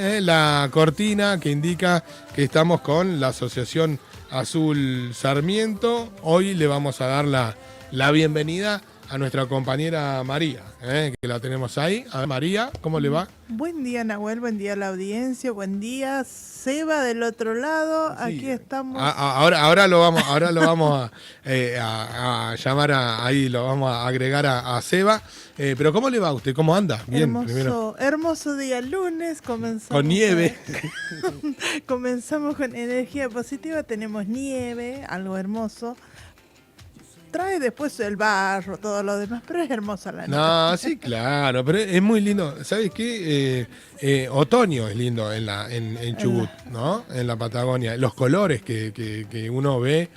La cortina que indica que estamos con la Asociación Azul Sarmiento. Hoy le vamos a dar la bienvenida a nuestra compañera María, que la tenemos ahí. A ver, María, ¿cómo le va? Buen día, Nahuel, buen día a la audiencia, buen día, Seba del otro lado, Sí. aquí estamos. Ahora lo vamos a llamar ahí, lo vamos a agregar a Seba. Pero ¿cómo le va a usted? ¿Cómo anda? Bien, primero. Hermoso día lunes, comenzamos Con nieve. Comenzamos con energía positiva, tenemos nieve, algo hermoso. Trae después el barro, todo lo demás, pero es hermosa la No, noche. sí, claro, pero es muy lindo. ¿Sabes qué? Otoño es lindo en Chubut, ¿no? En la Patagonia. Los colores que uno ve,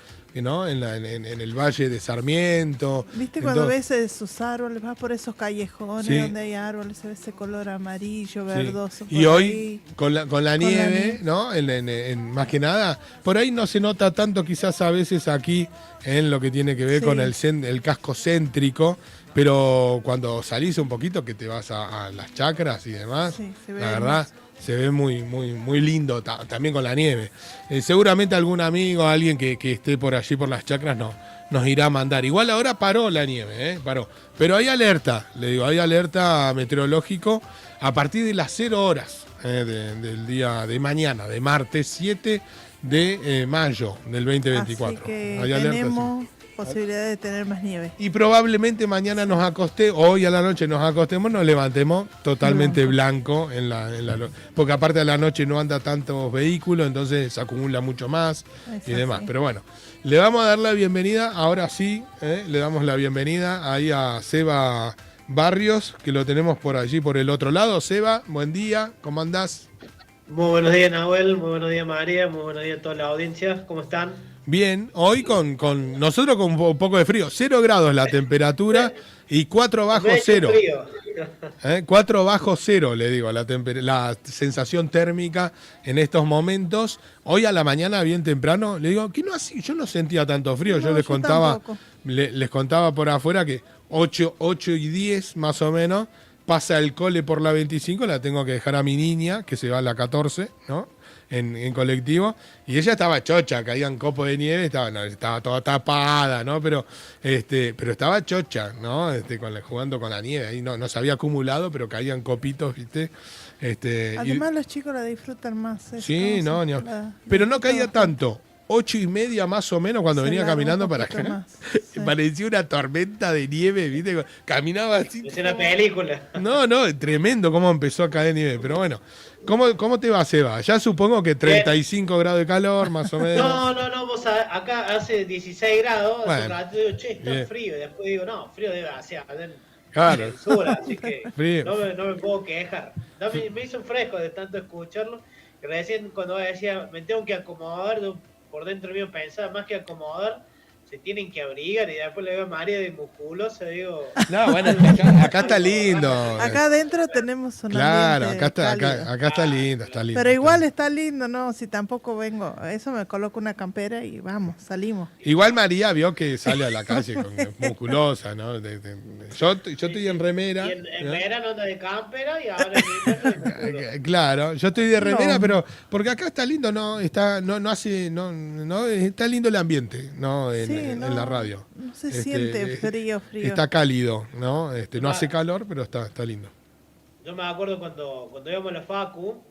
¿no? En el Valle de Sarmiento. ¿Viste cuando ves esos árboles? Vas por esos callejones donde hay árboles, se ve ese color amarillo, verdoso. Y hoy, con la nieve, ¿no? Más que nada, por ahí no se nota tanto quizás a veces aquí en lo que tiene que ver con el casco céntrico, pero cuando salís un poquito, que te vas a las chacras y demás, la verdad, se ve muy, muy, muy lindo también con la nieve. Seguramente algún amigo, alguien que esté por allí por las chacras nos irá a mandar. Igual ahora paró la nieve, paró. Pero hay alerta, le digo, hay alerta meteorológico a partir de las 0 horas del día de mañana, de martes 7 de mayo del 2024. Así que hay tenemos posibilidad de tener más nieve. Y probablemente mañana hoy a la noche nos acostemos, nos levantemos totalmente blanco porque aparte de la noche no anda tantos vehículos, entonces se acumula mucho más y demás. Pero bueno, le vamos a dar la bienvenida, ahora sí, le damos la bienvenida ahí a Seba Barrios, que lo tenemos por allí, por el otro lado. Seba, buen día, ¿cómo andás? Muy buenos días, Nahuel, muy buenos días, María, muy buenos días a toda la audiencia, ¿cómo están? Bien, hoy con nosotros con un poco de frío, 0 grados la temperatura y 4 bajo cero. 4 bajo cero, le digo, la sensación térmica en estos momentos. Hoy a la mañana, bien temprano, le digo, que no así, yo no sentía tanto frío, yo les contaba por afuera que 8 y 10 más o menos, pasa el cole por la 25, la tengo que dejar a mi niña, que se va a la 14, ¿no? En colectivo, y ella estaba chocha, caían copos de nieve, estaba toda tapada, ¿no? Pero estaba chocha, ¿no? Jugando con la nieve, ahí no se había acumulado, pero caían copitos, ¿viste? Además los chicos la disfrutan más. Sí, pero no caía tanto. 8:30 más o menos cuando venía caminando para acá. Parecía una tormenta de nieve, ¿viste? Caminaba así. Es una película. No, tremendo cómo empezó a caer nieve. Pero bueno, ¿cómo te va, Seba? Ya supongo que 35 grados de calor, más o menos. No, vos acá hace 16 grados, bueno, hace un rato digo, che, está frío. Y después digo, no, frío debe hacer claro. en el sur, así que frío. no me puedo quejar. No, me hizo fresco de tanto escucharlo. Que recién cuando decía, me tengo que acomodar, por dentro mío pensaba, más que acomodar, se tienen que abrigar, y después le veo a María de musculosa, digo... No, bueno, acá está lindo. Acá adentro tenemos una. Claro, acá está lindo, Pero igual está lindo, ¿no? Si tampoco vengo, eso me coloco una campera y vamos, salimos. Igual María vio que sale a la calle con musculosa, ¿no? Yo estoy en remera. Y en verano anda de campera y ahora en invierno de musculosa. Claro, yo estoy de remera, pero porque acá está lindo, no está lindo el ambiente, ¿no? En la radio. No se siente frío. Está cálido, ¿no? No hace calor, pero está lindo. Yo me acuerdo cuando íbamos a la Facu,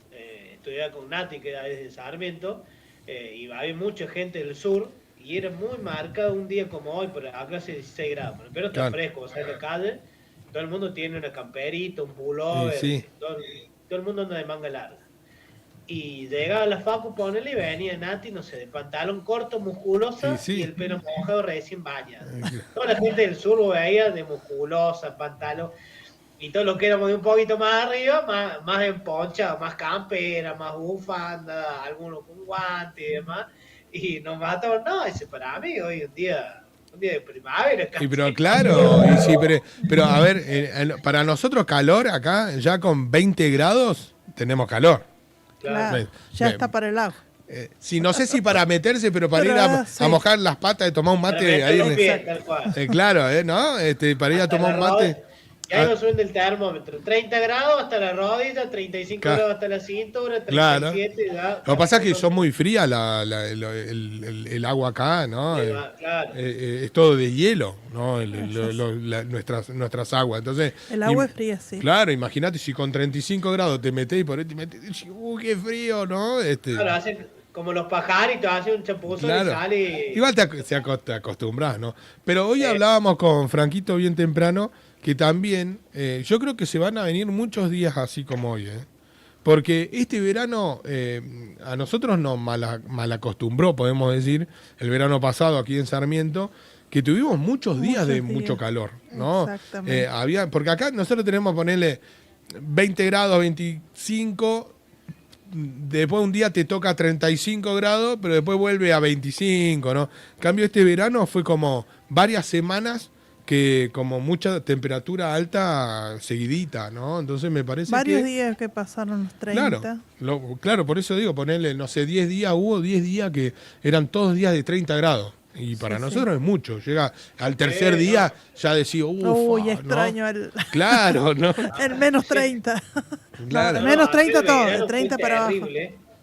estudiaba con Nati, que era desde Sarmiento, y había mucha gente del sur, y era muy marcado un día como hoy, pero acá hace 16 grados, pero está fresco, o sea, en la calle, todo el mundo tiene una camperita, un pullover, todo el mundo anda de manga larga. Y llegaba a la Facu, ponele, y venía Nati, no sé, de pantalón corto, musculosa, y el pelo mojado recién bañado. Toda la gente del sur lo veía de musculosa, pantalón, y todos los que éramos de un poquito más arriba, más emponchados, más campera, más bufanda, algunos con guantes y demás, y nos mataron, no, ese para mí hoy un día de primavera. Y pero claro, pero a ver, para nosotros calor acá, ya con 20 grados, tenemos calor. Claro, ya está para el agua. Sí, no sé si para meterse, pero para ir a mojar las patas y tomar un mate ahí. Claro, ¿no? Para ir a tomar un mate. Y ahí va subiendo el termómetro, 30 grados hasta la rodilla, 35 grados hasta la cintura, 37 claro. Lo que pasa es que son muy frías el agua acá, ¿no? Claro. Es todo de hielo, ¿no? Nuestras aguas. Entonces, el agua es fría, sí. Claro, imagínate si con 35 grados te metés y por ahí te metés, qué frío, ¿no? Claro, hacen como los pajaritos, hacen un chapuzón y sale. Igual te acostumbras, ¿no? Pero hoy hablábamos con Franquito bien temprano que también yo creo que se van a venir muchos días así como hoy, ¿eh? Porque este verano a nosotros nos malacostumbró, podemos decir, el verano pasado aquí en Sarmiento, que tuvimos muchos días de mucho calor, ¿no? Exactamente. Porque acá nosotros tenemos que ponerle 20 grados, 25, después un día te toca 35 grados, pero después vuelve a 25, ¿no? En cambio, este verano fue como varias semanas que como mucha temperatura alta seguidita, ¿no? Entonces me parece varios días que pasaron los 30. Claro, por eso digo, ponerle, no sé, 10 días, hubo 10 días que eran todos días de 30 grados. Y para nosotros es mucho. Llega al tercer día, ya decía, uy, extraño, ¿no? Claro, ¿no? El menos 30. Claro. No, menos 30 todo, de 30 para abajo.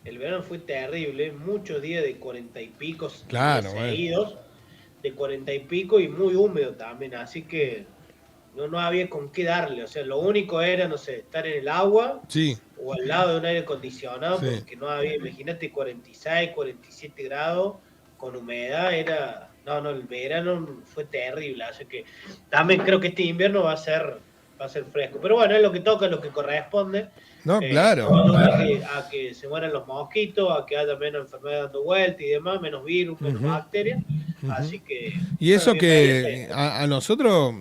El verano fue terrible, muchos días de 40 y pico Bueno. seguidos, de 40 y pico y muy húmedo también, así que no había con qué darle. O sea, lo único era, no sé, estar en el agua o al lado de un aire acondicionado, porque no había, imagínate, 46, 47 grados con humedad, era... No, el verano fue terrible, así que también creo que este invierno va a ser fresco. Pero bueno, es lo que toca, es lo que corresponde. No, claro. A que se mueran los mosquitos, a que haya menos enfermedades dando vuelta y demás, menos virus, menos bacterias. Así que... Y eso que a nosotros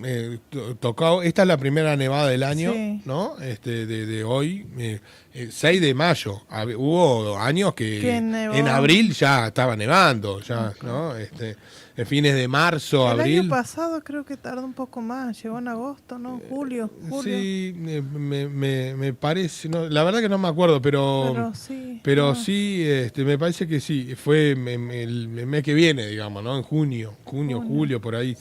tocó, esta es la primera nevada del año, ¿no? De hoy, 6 de mayo. Hubo años que en abril ya estaba nevando, ya, ¿no? En fines de marzo, abril. El año pasado creo que tardó un poco más, llegó en agosto, ¿no? Julio. Sí, me parece, no, la verdad que no me acuerdo, pero sí, me parece que sí, fue el mes que viene, digamos, ¿no? En junio, julio, por ahí,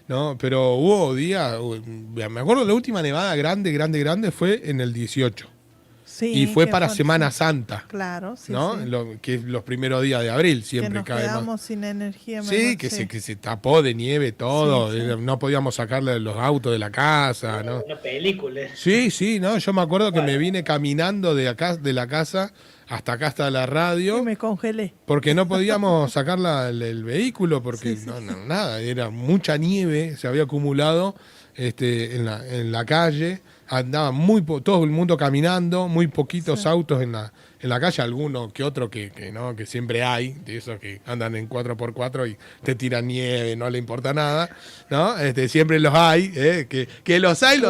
¿no? Pero hubo días, me acuerdo la última nevada grande fue en el 18. Sí, y fue para Semana Santa. Claro, sí. ¿No? Que es los primeros días de abril, siempre que nos cae quedamos más. Sin energía. Sí, que se tapó de nieve todo. No podíamos sacarle los autos de la casa, ¿no? Una película. Sí, no. Yo me acuerdo que me vine caminando de la casa hasta acá, hasta la radio. Y me congelé. Porque no podíamos sacar el vehículo, porque nada, era mucha nieve, se había acumulado en la calle. Andaba todo el mundo caminando, muy poquitos autos en la calle, alguno que otro que siempre hay, de esos que andan en 4x4 y te tiran nieve, no le importa nada, ¿no? Siempre los hay, que los hay,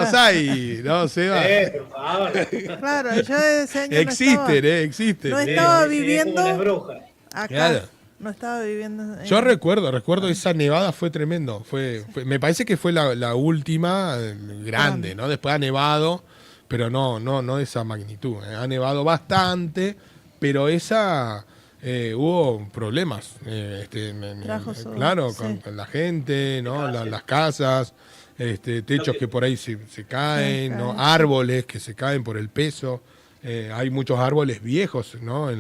¿no, Seba? Por favor. Claro, yo ese año existen. No estaba viviendo acá. Claro. No estaba viviendo. Yo recuerdo esa nevada fue tremendo. Me parece que fue la última grande, ¿no? Después ha nevado, pero no de esa magnitud. Ha nevado bastante, pero esa hubo problemas. Claro, con la gente, ¿no? Las casas, techos que por ahí se caen, ¿no? Árboles que se caen por el peso. Hay muchos árboles viejos, ¿no?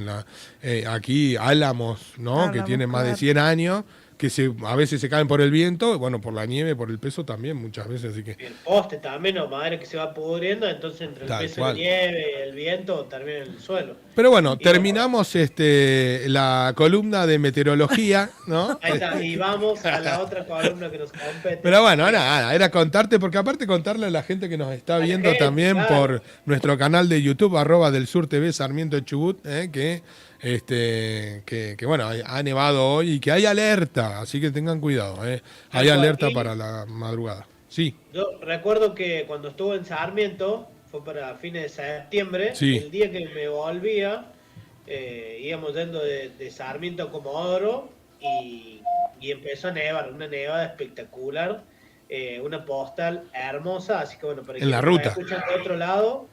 Aquí álamos, ¿no? Que tienen más de 100 años, que a veces se caen por el viento, bueno, por la nieve, por el peso también muchas veces, así que... El poste también, o madre que se va pudriendo, entonces entre el peso de la nieve, el viento, termina en el suelo. Pero bueno, terminamos la columna de meteorología, ¿no? Ahí está, y vamos a la otra columna que nos compete. Pero bueno, nada, era contarte, porque aparte contarle a la gente que nos está viendo también por nuestro canal de YouTube, @DelSurTV Sarmiento de Chubut, que bueno, ha nevado hoy y que hay alerta, así que tengan cuidado, hay alerta para la madrugada. Sí. Yo recuerdo que cuando estuve en Sarmiento, fue para fines de septiembre, el día que me volvía, íbamos yendo de Sarmiento a Comodoro y empezó a nevar, una nevada espectacular, una postal hermosa, así que bueno, para quienes nos escuchan de otro lado,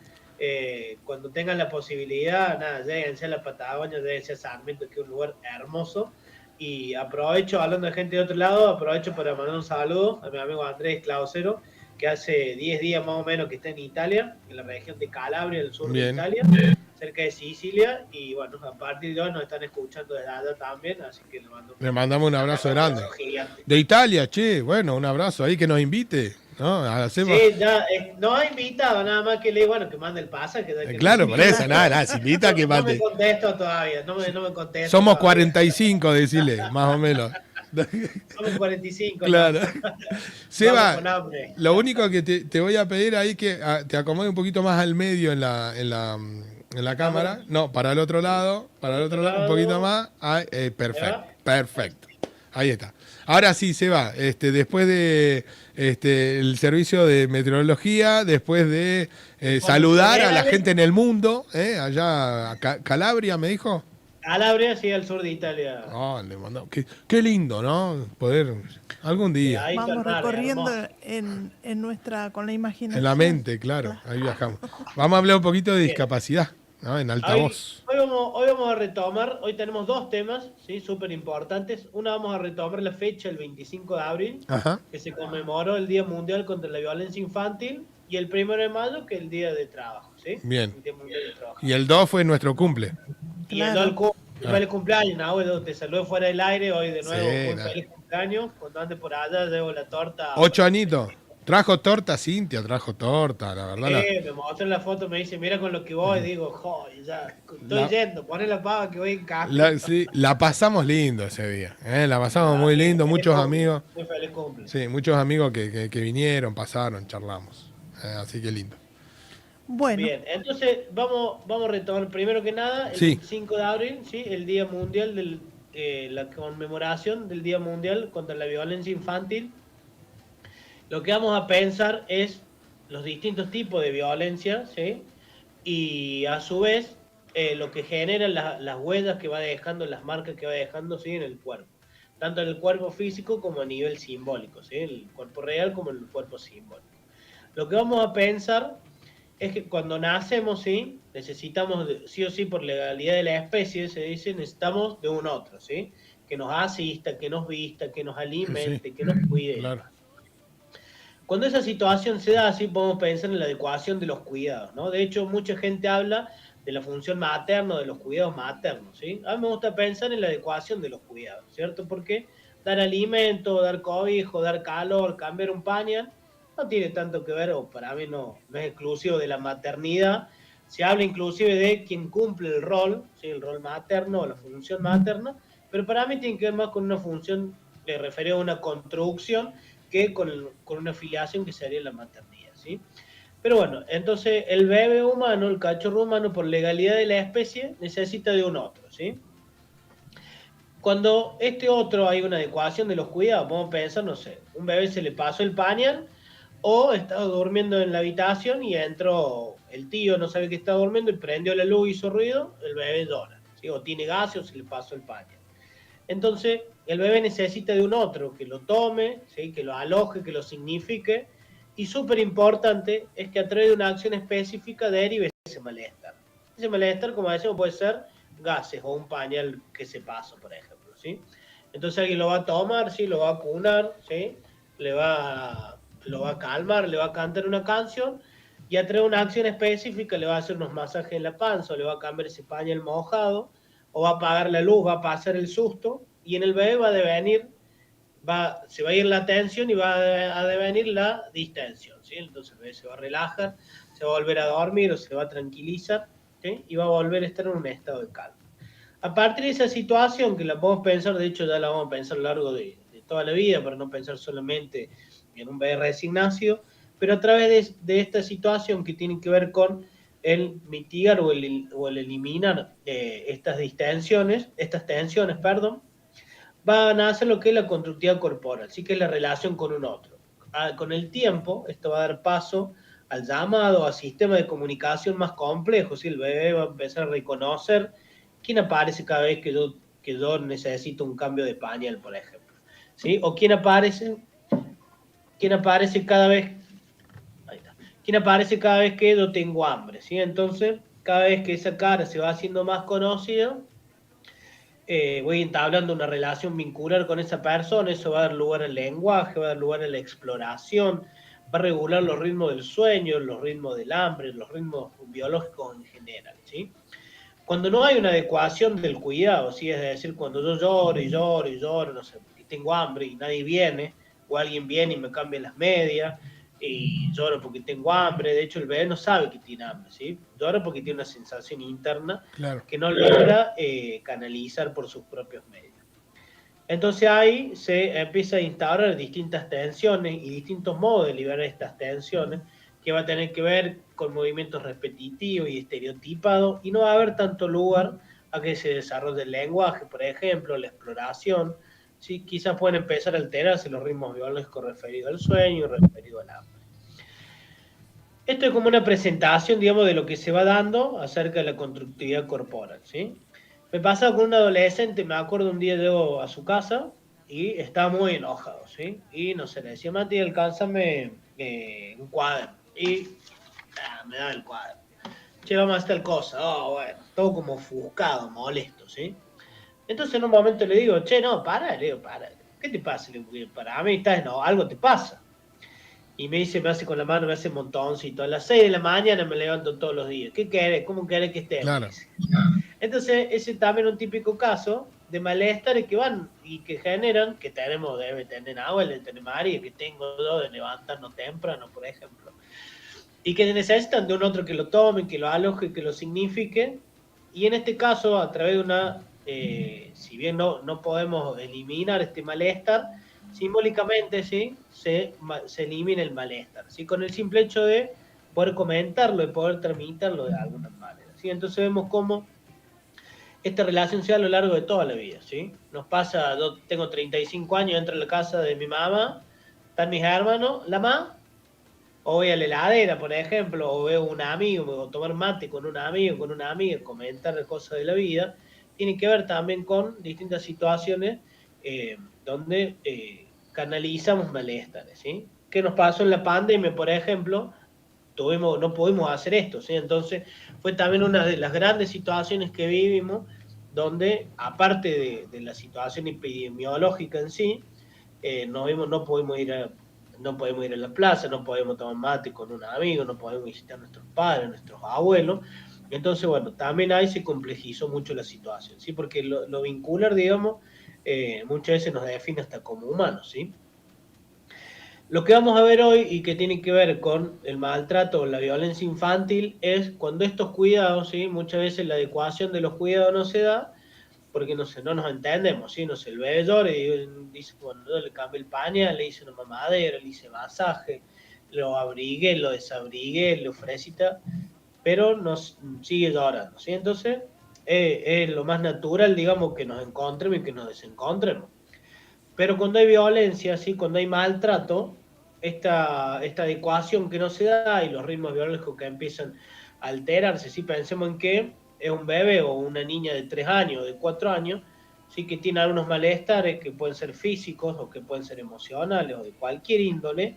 cuando tengan la posibilidad, lléguense a la Patagonia, lléguense a Sarmiento, que es un lugar hermoso. Y aprovecho, hablando de gente de otro lado, aprovecho para mandar un saludo a mi amigo Andrés Clausero, que hace 10 días más o menos que está en Italia, en la región de Calabria, el sur Bien. de Italia, cerca de Sicilia, y bueno, a partir de hoy nos están escuchando desde allá también, así que le mandamos un abrazo grande. De Italia, che, bueno, un abrazo ahí que nos invite, ¿no? Hacemos... Sí, ya, no ha invitado, nada más que le bueno, que mande el pasaje. Claro, por eso, nada, se invita a que mande. No me contesto todavía, no me contesto. Somos todavía. 45, decirle, más o menos. Somos 45. Claro. ¿No? Seba, lo único que te voy a pedir ahí que te acomode un poquito más al medio en la cámara. No, para el otro lado, un poquito más. Perfecto, perfecto. Ahí está. Ahora sí, Seba, después de el servicio de meteorología, después de saludar a la gente en el mundo, allá a Calabria, me dijo. Calabria, sí, al sur de Italia. Oh, le mandamos. Qué lindo, ¿no? Poder algún día. Vamos recorriendo con la imaginación. En la mente, claro. Ahí viajamos. Vamos a hablar un poquito de discapacidad, ¿no? En altavoz. Hoy vamos a retomar, hoy tenemos dos temas, ¿sí? Súper importantes. Una, vamos a retomar la fecha, el 25 de abril, Ajá. que se conmemoró el Día Mundial contra la Violencia Infantil, y el 1 de mayo, que es el Día de Trabajo, ¿sí? Bien. El Día Mundial de Trabajo. Y el 2 fue nuestro cumple. Y el 2 fue el cumpleaños, ¿no? Te saludé fuera del aire, hoy de nuevo, sí, feliz cumpleaños. Cuando ande por allá, llevo la torta. 8 añitos. Trajo torta, Cintia, trajo torta, la verdad. Me mostró la foto, me dice, mira con lo que voy, digo, joder, ya, estoy yendo, poné la pava que voy en casa. Sí, la pasamos lindo ese día, la pasamos muy lindo, muchos amigos. Muy feliz cumple. Sí, muchos amigos que vinieron, pasaron, charlamos. Así que lindo. Bueno. Bien, entonces vamos a retomar primero que nada el 5 de abril, ¿sí? El Día Mundial la conmemoración del Día Mundial contra la Violencia Infantil. Lo que vamos a pensar es los distintos tipos de violencia, ¿sí? Y a su vez lo que generan las huellas que va dejando, las marcas que va dejando, ¿sí? En el cuerpo. Tanto en el cuerpo físico como a nivel simbólico, ¿sí? El cuerpo real como el cuerpo simbólico. Lo que vamos a pensar es que cuando nacemos, ¿sí? Necesitamos, sí o sí, por legalidad de la especie, se dice, necesitamos de un otro, ¿sí? Que nos asista, que nos vista, que nos alimente, que nos cuide. Claro. Cuando esa situación se da, así podemos pensar en la adecuación de los cuidados, ¿no? De hecho, mucha gente habla de la función materna, de los cuidados maternos, ¿sí? A mí me gusta pensar en la adecuación de los cuidados, ¿cierto? Porque dar alimento, dar cobijo, dar calor, cambiar un pañal, no tiene tanto que ver, o para mí no es exclusivo de la maternidad. Se habla inclusive de quien cumple el rol, ¿sí? El rol materno o la función materna, pero para mí tiene que ver más con una función que refiere a una construcción que con una filiación que sería la maternidad, ¿sí? Pero bueno, entonces el bebé humano, el cachorro humano, por legalidad de la especie, necesita de un otro, ¿sí? Cuando este otro hay una adecuación de los cuidados, podemos pensar, no sé, un bebé se le pasó el pañal o estaba durmiendo en la habitación y entró el tío, no sabe que está durmiendo y prendió la luz, hizo ruido, el bebé llora, ¿sí? O tiene gas o se le pasó el pañal. Entonces, el bebé necesita de un otro que lo tome, ¿sí? Que lo aloje, que lo signifique. Y súper importante es que a través de una acción específica derive ese malestar. Ese malestar, como decimos, puede ser gases o un pañal que se pasó, por ejemplo, ¿sí? Entonces alguien lo va a tomar, ¿sí? Lo va a cunar, ¿sí? Lo va a calmar, le va a cantar una canción y a través de una acción específica le va a hacer unos masajes en la panza, o le va a cambiar ese pañal mojado, o va a apagar la luz, va a pasar el susto, y en el bebé va a devenir, se va a ir la tensión y va a devenir la distensión, ¿sí? Entonces el bebé se va a relajar, se va a volver a dormir o se va a tranquilizar, ¿sí? Y va a volver a estar en un estado de calma. A partir de esa situación, que la podemos pensar, de hecho ya la vamos a pensar a lo largo de toda la vida, para no pensar solamente en un bebé recién nacido, pero a través de esta situación que tiene que ver con el mitigar o el eliminar estas tensiones, van a hacer lo que es la constructividad corporal, así que es la relación con un otro. Con el tiempo, esto va a dar paso al llamado a sistema de comunicación más complejo, ¿sí? El bebé va a empezar a reconocer quién aparece cada vez que yo necesito un cambio de pañal, por ejemplo, ¿sí? O quién aparece cada vez que yo tengo hambre, ¿sí? Entonces, cada vez que esa cara se va haciendo más conocida, voy entablando una relación vincular con esa persona, eso va a dar lugar al lenguaje, va a dar lugar a la exploración, va a regular los ritmos del sueño, los ritmos del hambre, los ritmos biológicos en general, ¿sí? Cuando no hay una adecuación del cuidado, ¿sí? Es decir, cuando yo lloro y lloro y lloro, no sé, porque tengo hambre y nadie viene, o alguien viene y me cambia las medias, y lloro porque tengo hambre, de hecho el bebé no sabe que tiene hambre, ¿sí? Llora porque tiene una sensación interna Claro. que no logra canalizar por sus propios medios. Entonces ahí se empieza a instaurar distintas tensiones y distintos modos de liberar estas tensiones que va a tener que ver con movimientos repetitivos y estereotipados y no va a haber tanto lugar a que se desarrolle el lenguaje, por ejemplo, la exploración. ¿Sí? Quizás pueden empezar a alterarse los ritmos biológicos referidos al sueño y referidos al hambre. Esto es como una presentación, digamos, de lo que se va dando acerca de la constructividad corporal, ¿sí? Me pasa con un adolescente, me acuerdo un día llego a su casa y estaba muy enojado, ¿sí? Y no sé, le decía, Mati, alcánzame un cuaderno. Y me da el cuaderno. Che, vamos a hacer tal cosa. Oh, bueno, todo como ofuscado, molesto, ¿sí? Entonces en un momento le digo, che, no, para, le digo, para. ¿Qué te pasa? Le digo, para mí estás enojado, algo te pasa. Y me dice, me hace con la mano, me hace montoncito. A las 6 de la mañana me levanto todos los días. ¿Qué querés? ¿Cómo querés que esté? Claro. Entonces, ese también es un típico caso de malestares que van y que generan, que tenemos, debe tener agua, debe tener María, que tengo yo de levantarnos temprano, por ejemplo. Y que necesitan de un otro que lo tome, que lo aloje, que lo signifique. Y en este caso, a través de una, si bien no podemos eliminar este malestar, simbólicamente ¿sí? se elimina el malestar, ¿sí? Con el simple hecho de poder comentarlo, de poder transmitirlo de alguna manera. ¿Sí? Entonces vemos cómo esta relación se da a lo largo de toda la vida. ¿Sí? Nos pasa, yo tengo 35 años, entro a la casa de mi mamá, están mis hermanos, la mamá, o voy a la heladera, por ejemplo, o veo un amigo, o tomar mate con un amigo, con una amiga, comentar cosas de la vida, tiene que ver también con distintas situaciones donde canalizamos malestares, ¿sí? ¿Qué nos pasó en la pandemia, por ejemplo? No pudimos hacer esto, ¿sí? Entonces fue también una de las grandes situaciones que vivimos, donde aparte de la situación epidemiológica en sí, no pudimos ir a la plaza, no podemos tomar mate con un amigo, no podemos visitar a nuestros padres, a nuestros abuelos. Entonces, bueno, también ahí se complejizó mucho la situación, ¿sí? Porque lo vincular, digamos, muchas veces nos define hasta como humanos, ¿sí? Lo que vamos a ver hoy y que tiene que ver con el maltrato o la violencia infantil es cuando estos cuidados, ¿sí? Muchas veces la adecuación de los cuidados no se da porque no sé, no nos entendemos, ¿sí? No sé, el bebé llora y dice, bueno, yo le cambio el pañal, le hice una mamadera, le hice masaje, lo abrigué, lo desabrigué, le ofrecí, pero nos sigue llorando, ¿sí? Entonces, es lo más natural, digamos, que nos encontremos y que nos desencontremos. Pero cuando hay violencia, ¿sí? Cuando hay maltrato, esta adecuación que no se da y los ritmos biológicos que empiezan a alterarse, ¿sí? Pensemos en que es un bebé o una niña de 3 años, de 4 años, sí que tiene algunos malestares que pueden ser físicos o que pueden ser emocionales o de cualquier índole,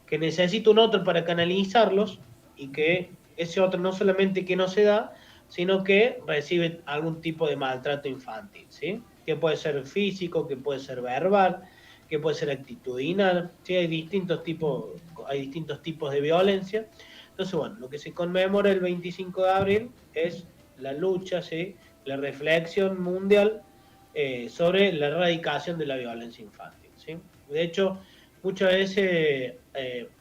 que necesita un otro para canalizarlos y que ese otro no solamente que no se da, sino que recibe algún tipo de maltrato infantil, ¿sí? Que puede ser físico, que puede ser verbal, que puede ser actitudinal, ¿sí? Hay distintos tipos de violencia. Entonces, bueno, lo que se conmemora el 25 de abril es la lucha, ¿sí? La reflexión mundial sobre la erradicación de la violencia infantil, ¿sí? De hecho, muchas veces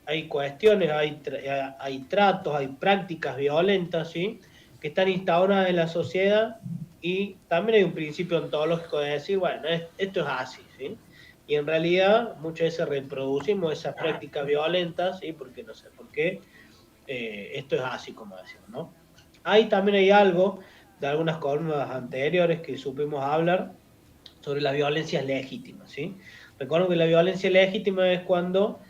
hay cuestiones, hay tratos, hay prácticas violentas, ¿sí? Que están instauradas en la sociedad y también hay un principio ontológico de decir, bueno, esto es así, ¿sí? Y en realidad muchas veces reproducimos esas prácticas violentas, ¿sí? Porque no sé por qué, esto es así, como decimos, ¿no? Ahí también hay algo de algunas columnas anteriores que supimos hablar sobre las violencias legítimas, ¿sí? Recuerdo que la violencia legítima es cuando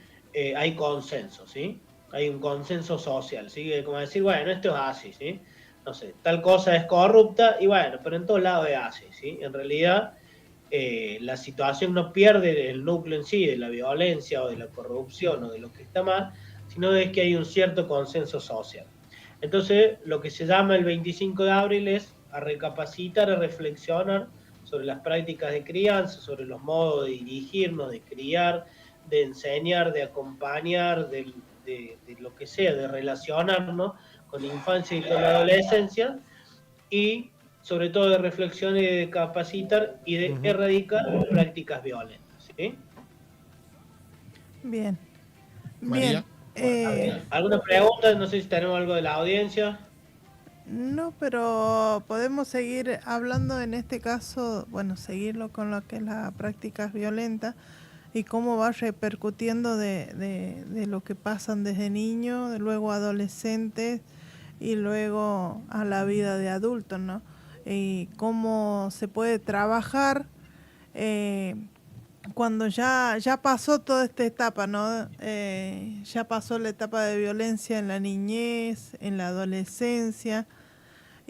hay consenso, ¿sí? Hay un consenso social, ¿sí? Como decir, bueno, esto es así, ¿sí? No sé, tal cosa es corrupta y bueno, pero en todos lados es así, ¿sí? En realidad, la situación no pierde el núcleo en sí de la violencia o de la corrupción o de lo que está mal, sino es que hay un cierto consenso social. Entonces, lo que se llama el 25 de abril es a recapacitar, a reflexionar sobre las prácticas de crianza, sobre los modos de dirigirnos, de criar, de enseñar, de acompañar, de lo que sea, de relacionarnos con la infancia y con la adolescencia, y sobre todo de reflexionar y de capacitar y de erradicar prácticas violentas. ¿Sí? Bien. María. Bien. ¿Alguna pregunta? No sé si tenemos algo de la audiencia. No, pero podemos seguir hablando en este caso, bueno, seguirlo con lo que es las prácticas violentas y cómo va repercutiendo de lo que pasan desde niños, luego adolescentes y luego a la vida de adultos, ¿no? Y cómo se puede trabajar cuando ya pasó toda esta etapa, ¿no? Ya pasó la etapa de violencia en la niñez, en la adolescencia,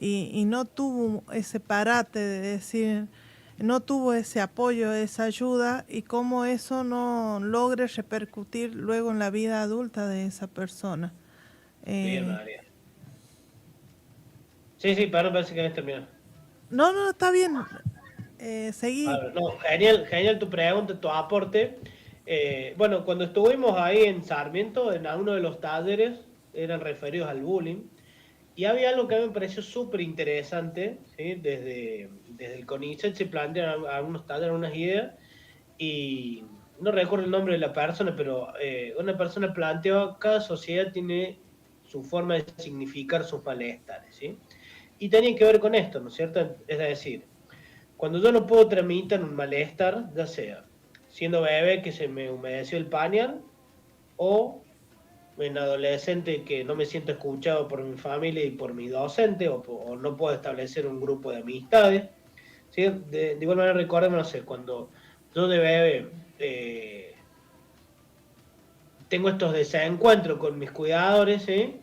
y no tuvo ese parate de decir, no tuvo ese apoyo, esa ayuda, y cómo eso no logre repercutir luego en la vida adulta de esa persona. Bien, María. Sí, perdón, parece que habías terminado. No, está bien. Seguí. No, genial tu pregunta, tu aporte. Bueno, cuando estuvimos ahí en Sarmiento, en uno de los talleres, eran referidos al bullying, y había algo que a mí me pareció súper interesante, ¿sí? Desde el CONICET se plantean algunos talleres, unas ideas, y no recuerdo el nombre de la persona, pero una persona planteó que cada sociedad tiene su forma de significar sus malestares, ¿sí? Y tenía que ver con esto, ¿no es cierto? Es decir, cuando yo no puedo tramitar un malestar, ya sea siendo bebé que se me humedeció el pañal, o en adolescente que no me siento escuchado por mi familia y por mi docente, o no puedo establecer un grupo de amistades. ¿Sí? De igual manera, recuerden, no sé, cuando yo de bebé tengo estos desencuentros con mis cuidadores, ¿sí?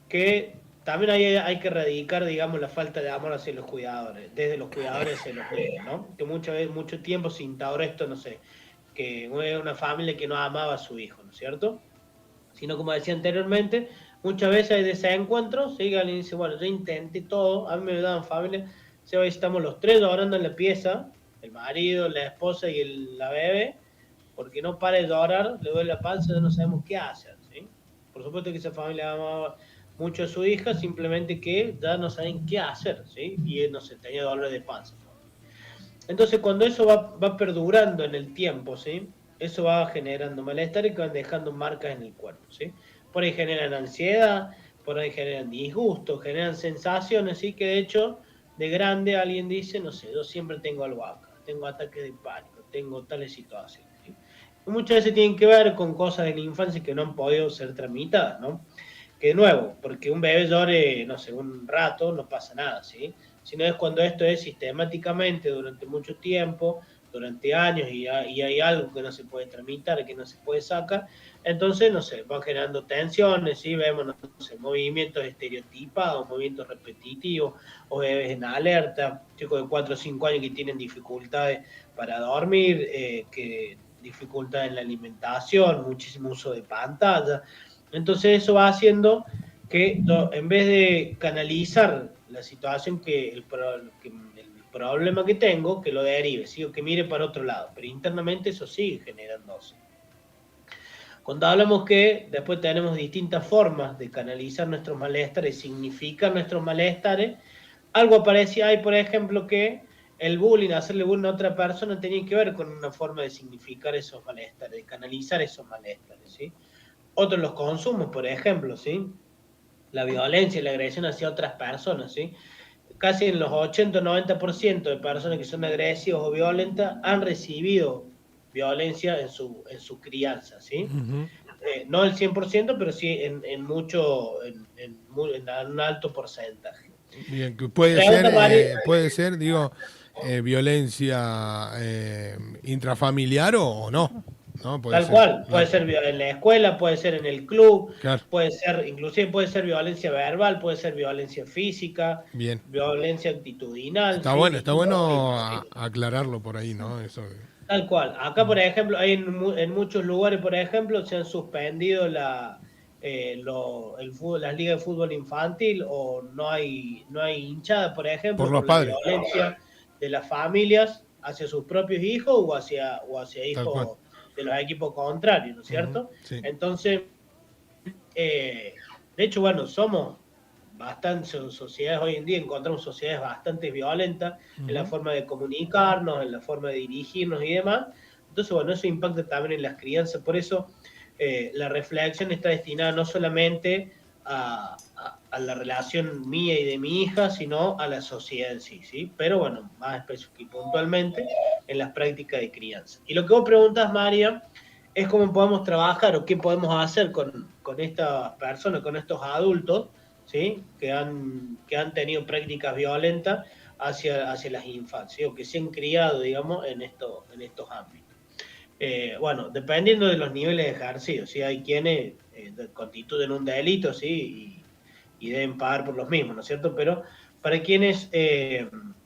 Que también hay que erradicar, digamos, la falta de amor hacia los cuidadores, desde los cuidadores hacia los niños, ¿no? Que mucho tiempo se instauró esto, no sé, que era una familia que no amaba a su hijo, ¿no es cierto? Sino, como decía anteriormente, muchas veces hay desencuentros, ¿sí? Alguien dice, bueno, yo intenté todo, a mí me daban familia, se va, estamos los tres llorando en la pieza, el marido, la esposa y la bebé, porque no para de llorar, le duele la panza, ya no sabemos qué hacer, ¿sí? Por supuesto que esa familia amaba mucho a su hija, simplemente que ya no saben qué hacer, ¿sí? Y él, no sé, tenía dolor de panza. Entonces, cuando eso va perdurando en el tiempo, ¿sí? Eso va generando malestar y van dejando marcas en el cuerpo, ¿sí? Por ahí generan ansiedad, por ahí generan disgusto, generan sensaciones, ¿sí? Que de hecho, de grande alguien dice, no sé, yo siempre tengo algo acá, tengo ataques de pánico, tengo tales situaciones, ¿sí? Y muchas veces tienen que ver con cosas de la infancia que no han podido ser tramitadas, ¿no? Que de nuevo, porque un bebé llore, no sé, un rato, no pasa nada, ¿sí? Sino es cuando esto es sistemáticamente durante mucho tiempo, durante años, y hay algo que no se puede tramitar, que no se puede sacar, entonces, no sé, van generando tensiones, ¿sí? Vemos, no sé, movimientos estereotipados, movimientos repetitivos, o bebés en alerta, chicos de 4 o 5 años que tienen dificultades para dormir, que dificultad en la alimentación, muchísimo uso de pantalla. Entonces eso va haciendo que en vez de canalizar la situación el problema que tengo, que lo derive, ¿sí? O que mire para otro lado, pero internamente eso sigue generándose. Cuando hablamos que después tenemos distintas formas de canalizar nuestros malestares, significar nuestros malestares, algo aparecía ahí, por ejemplo, que el bullying, hacerle bullying a otra persona, tenía que ver con una forma de significar esos malestares, de canalizar esos malestares, ¿sí? Otros los consumos, por ejemplo, ¿sí? La violencia y la agresión hacia otras personas, ¿sí? Casi en los 80 o 90% de personas que son agresivas o violentas han recibido violencia en su crianza, ¿sí? No el 100%, pero sí en un alto porcentaje. Bien, que puede ser, digo, violencia intrafamiliar o no. ¿No? Tal cual, puede ser en la escuela, puede ser en el club, claro. puede ser, inclusive puede ser violencia verbal, puede ser violencia física, bien. Violencia actitudinal. Está bueno aclararlo por ahí, ¿no? Eso. Tal cual. Acá, por ejemplo, hay en muchos lugares, por ejemplo, se han suspendido las ligas de fútbol infantil, o no hay hinchada, por ejemplo, por los padres. La violencia de las familias hacia sus propios hijos o hacia hijos de los equipos contrarios, ¿no es cierto? Sí. Entonces, de hecho, bueno, somos bastante sociedades hoy en día, encontramos sociedades bastante violentas en la forma de comunicarnos, en la forma de dirigirnos y demás. Entonces, bueno, eso impacta también en las crianzas. Por eso la reflexión está destinada no solamente a la relación mía y de mi hija, sino a la sociedad en sí, ¿sí? Pero bueno, más específico y puntualmente en las prácticas de crianza. Y lo que vos preguntas, María, es cómo podemos trabajar o qué podemos hacer con estas personas, con estos adultos, ¿sí? Que han tenido prácticas violentas hacia las infancias, o que se han criado, digamos, en estos ámbitos. Bueno, dependiendo de los niveles de ejercicio, ¿sí? Hay quienes constituyen un delito, ¿sí? Y deben pagar por los mismos, ¿no es cierto? Pero para quienes,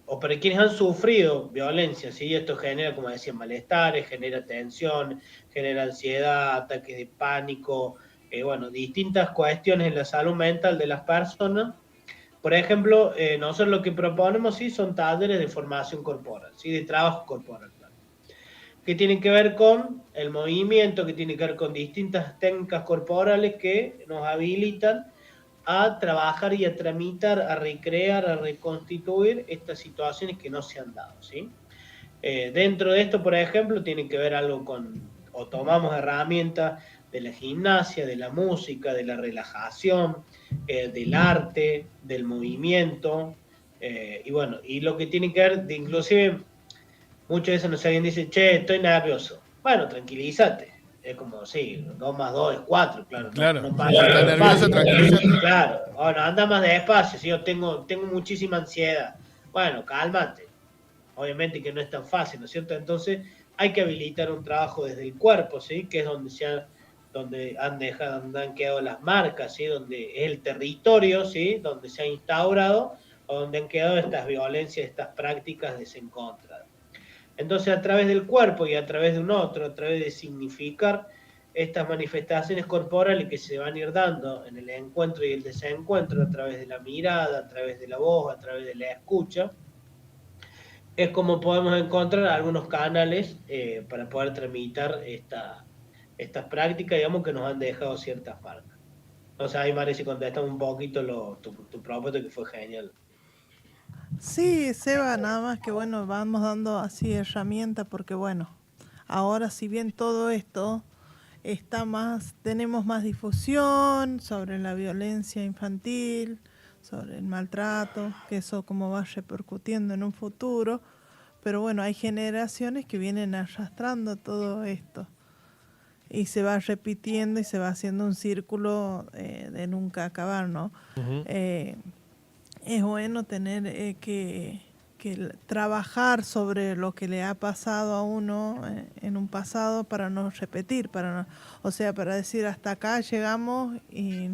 o para quienes han sufrido violencia, ¿sí? Esto genera, como decía, malestares, genera tensión, genera ansiedad, ataques de pánico, bueno, distintas cuestiones en la salud mental de las personas. Por ejemplo, nosotros lo que proponemos, sí, son talleres de formación corporal, ¿sí? De trabajo corporal, claro, que tienen que ver con el movimiento, que tiene que ver con distintas técnicas corporales que nos habilitan a trabajar y a tramitar, a recrear, a reconstituir estas situaciones que no se han dado, ¿sí? Dentro de esto, por ejemplo, tiene que ver algo o tomamos herramientas de la gimnasia, de la música, de la relajación, del arte, del movimiento, y bueno, y lo que tiene que ver, inclusive, muchas veces nos alguien dice, che, estoy nervioso. Bueno, tranquilízate. Es como, sí, 2 más 2 es 4, claro. Claro, No si pasa estás nervioso, tranquilízate. Claro, bueno, anda más despacio, si yo tengo muchísima ansiedad. Bueno, cálmate. Obviamente que no es tan fácil, ¿no es cierto? Entonces hay que habilitar un trabajo desde el cuerpo, ¿sí? Que es donde donde han quedado las marcas, ¿sí? Donde es el territorio, ¿sí? Donde se ha instaurado o donde han quedado estas violencias, estas prácticas desencontradas. Entonces, a través del cuerpo y a través de un otro, a través de significar estas manifestaciones corporales que se van a ir dando en el encuentro y el desencuentro, a través de la mirada, a través de la voz, a través de la escucha, es como podemos encontrar algunos canales para poder tramitar estas prácticas, digamos, que nos han dejado ciertas marcas. O sea, ahí Mari, si contestamos un poquito tu propuesta, que fue genial. Sí, Seba, nada más que bueno, vamos dando así herramientas porque bueno, ahora si bien todo esto está más, tenemos más difusión sobre la violencia infantil, sobre el maltrato, que eso como va repercutiendo en un futuro, pero bueno, hay generaciones que vienen arrastrando todo esto y se va repitiendo y se va haciendo un círculo de nunca acabar, ¿no? Es bueno tener que trabajar sobre lo que le ha pasado a uno en un pasado para no repetir, o sea, para decir hasta acá llegamos y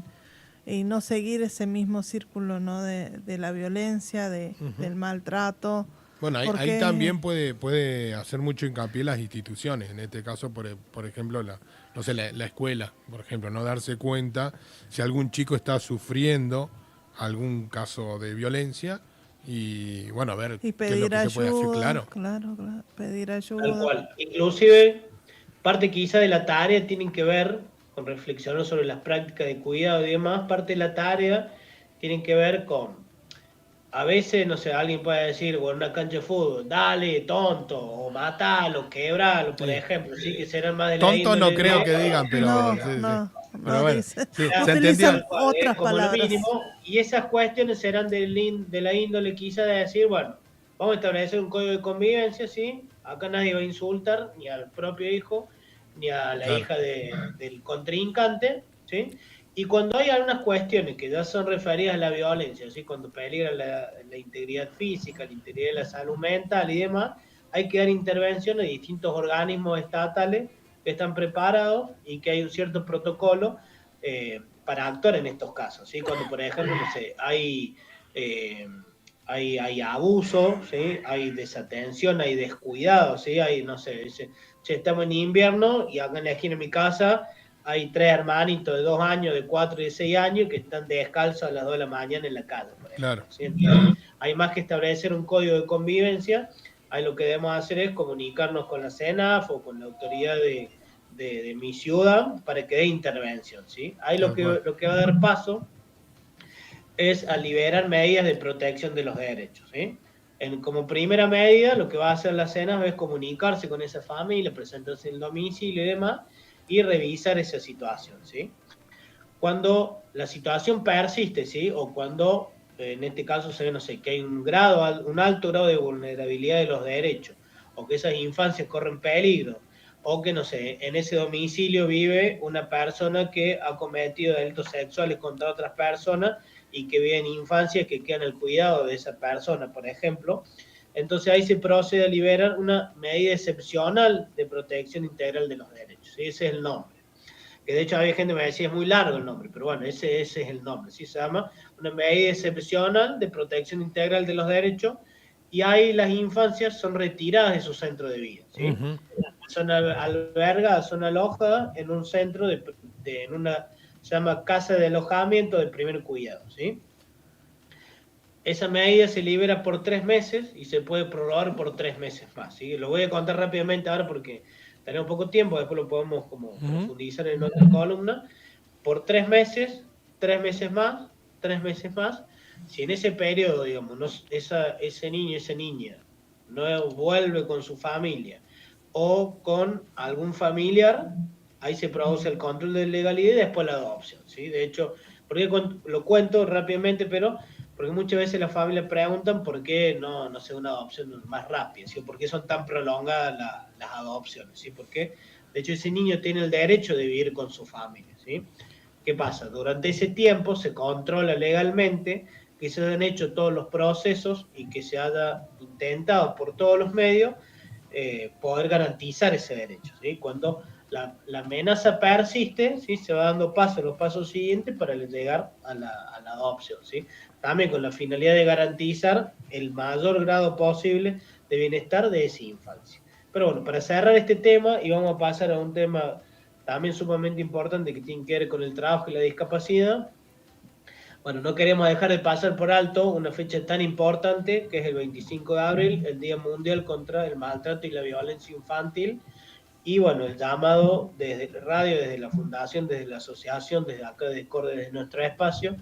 no seguir ese mismo círculo, ¿no? de la violencia, del maltrato. Bueno, ahí también puede hacer mucho hincapié las instituciones, en este caso, por ejemplo, no sé, la escuela, por ejemplo, no darse cuenta si algún chico está sufriendo algún caso de violencia y, bueno, a ver y qué es lo que ayuda, se puede hacer, claro. Claro, pedir ayuda. Tal cual. Inclusive, parte quizá de la tarea tienen que ver con reflexionar sobre las prácticas de cuidado y demás, parte de la tarea tienen que ver con, a veces, no sé, alguien puede decir, bueno, una cancha de fútbol, dale, tonto, o matalo, quebralo, por ejemplo, sí, que serán más de la tonto no índole creo que digan, pero no, sí, no, sí. Pero bueno, dice, sí, ya, se utilizan entendió. otras como palabras. lo mínimo, y esas cuestiones serán de la índole quizá de decir, bueno, vamos a establecer un código de convivencia, ¿sí? Acá nadie va a insultar ni al propio hijo, ni a la hija del contrincante, ¿sí? Y cuando hay algunas cuestiones que ya son referidas a la violencia, ¿sí? Cuando peligra la integridad física, la integridad de la salud mental y demás, hay que dar intervención a distintos organismos estatales que están preparados y que hay un cierto protocolo para actuar en estos casos, ¿sí? Cuando, por ejemplo, no sé, hay abuso, ¿sí? Hay desatención, hay descuidado, ¿sí? Hay, no sé, dice, che, estamos en invierno y acá en la esquina de mi casa hay 3 hermanitos de 2 años, de 4 y de 6 años que están descalzos a las 2 de la mañana en la calle, por ejemplo, Claro. ¿sí? Entonces, hay más que establecer un código de convivencia, ahí lo que debemos hacer es comunicarnos con la CENAF o con la autoridad de mi ciudad para que dé intervención, ¿sí? Ahí lo que va a dar paso es a liberar medidas de protección de los derechos, ¿sí? Como primera medida, lo que va a hacer la SENA es comunicarse con esa familia, presentarse en el domicilio y demás, y revisar esa situación, ¿sí? Cuando la situación persiste, ¿sí? O cuando, en este caso, se ve, no sé, que hay un alto grado de vulnerabilidad de los derechos, o que esas infancias corren peligro, o que, no sé, en ese domicilio vive una persona que ha cometido delitos sexuales contra otras personas y que vive en infancia que queda en el cuidado de esa persona, por ejemplo. Entonces ahí se procede a liberar una medida excepcional de protección integral de los derechos, ¿sí? Ese es el nombre. Que de hecho había gente que me decía, es muy largo el nombre, pero bueno, ese es el nombre, ¿sí? Se llama una medida excepcional de protección integral de los derechos, y ahí las infancias son retiradas de su centro de vida, ¿sí? Son albergadas, son alojadas en un centro en una, se llama casa de alojamiento de primer cuidado, ¿sí? Esa medida se libera por 3 meses y se puede prorrogar por 3 meses más, ¿sí? Lo voy a contar rápidamente ahora porque tenemos poco tiempo, después lo podemos como profundizar en otra columna. Por 3 meses, 3 meses más, 3 meses más. Si en ese periodo, digamos, ese niño, esa niña no vuelve con su familia o con algún familiar, ahí se produce el control de legalidad y después la adopción, ¿sí? De hecho, porque lo cuento rápidamente, pero porque muchas veces las familias preguntan por qué no sé, una adopción más rápida, ¿sí? ¿Por qué son tan prolongadas las adopciones? ¿Sí? Porque, de hecho, ese niño tiene el derecho de vivir con su familia, ¿sí? ¿Qué pasa? Durante ese tiempo se controla legalmente que se hayan hecho todos los procesos y que se haya intentado por todos los medios poder garantizar ese derecho, ¿sí? Cuando la amenaza persiste, ¿sí? Se va dando los pasos siguientes para llegar a la adopción, ¿sí? También con la finalidad de garantizar el mayor grado posible de bienestar de esa infancia. Pero bueno, para cerrar este tema, y vamos a pasar a un tema también sumamente importante que tiene que ver con el trabajo y la discapacidad. Bueno, no queremos dejar de pasar por alto una fecha tan importante que es el 25 de abril, el Día Mundial contra el Maltrato y la Violencia Infantil. Y bueno, el llamado desde la radio, desde la fundación, desde la asociación, desde acá de Discord, desde nuestro espacio,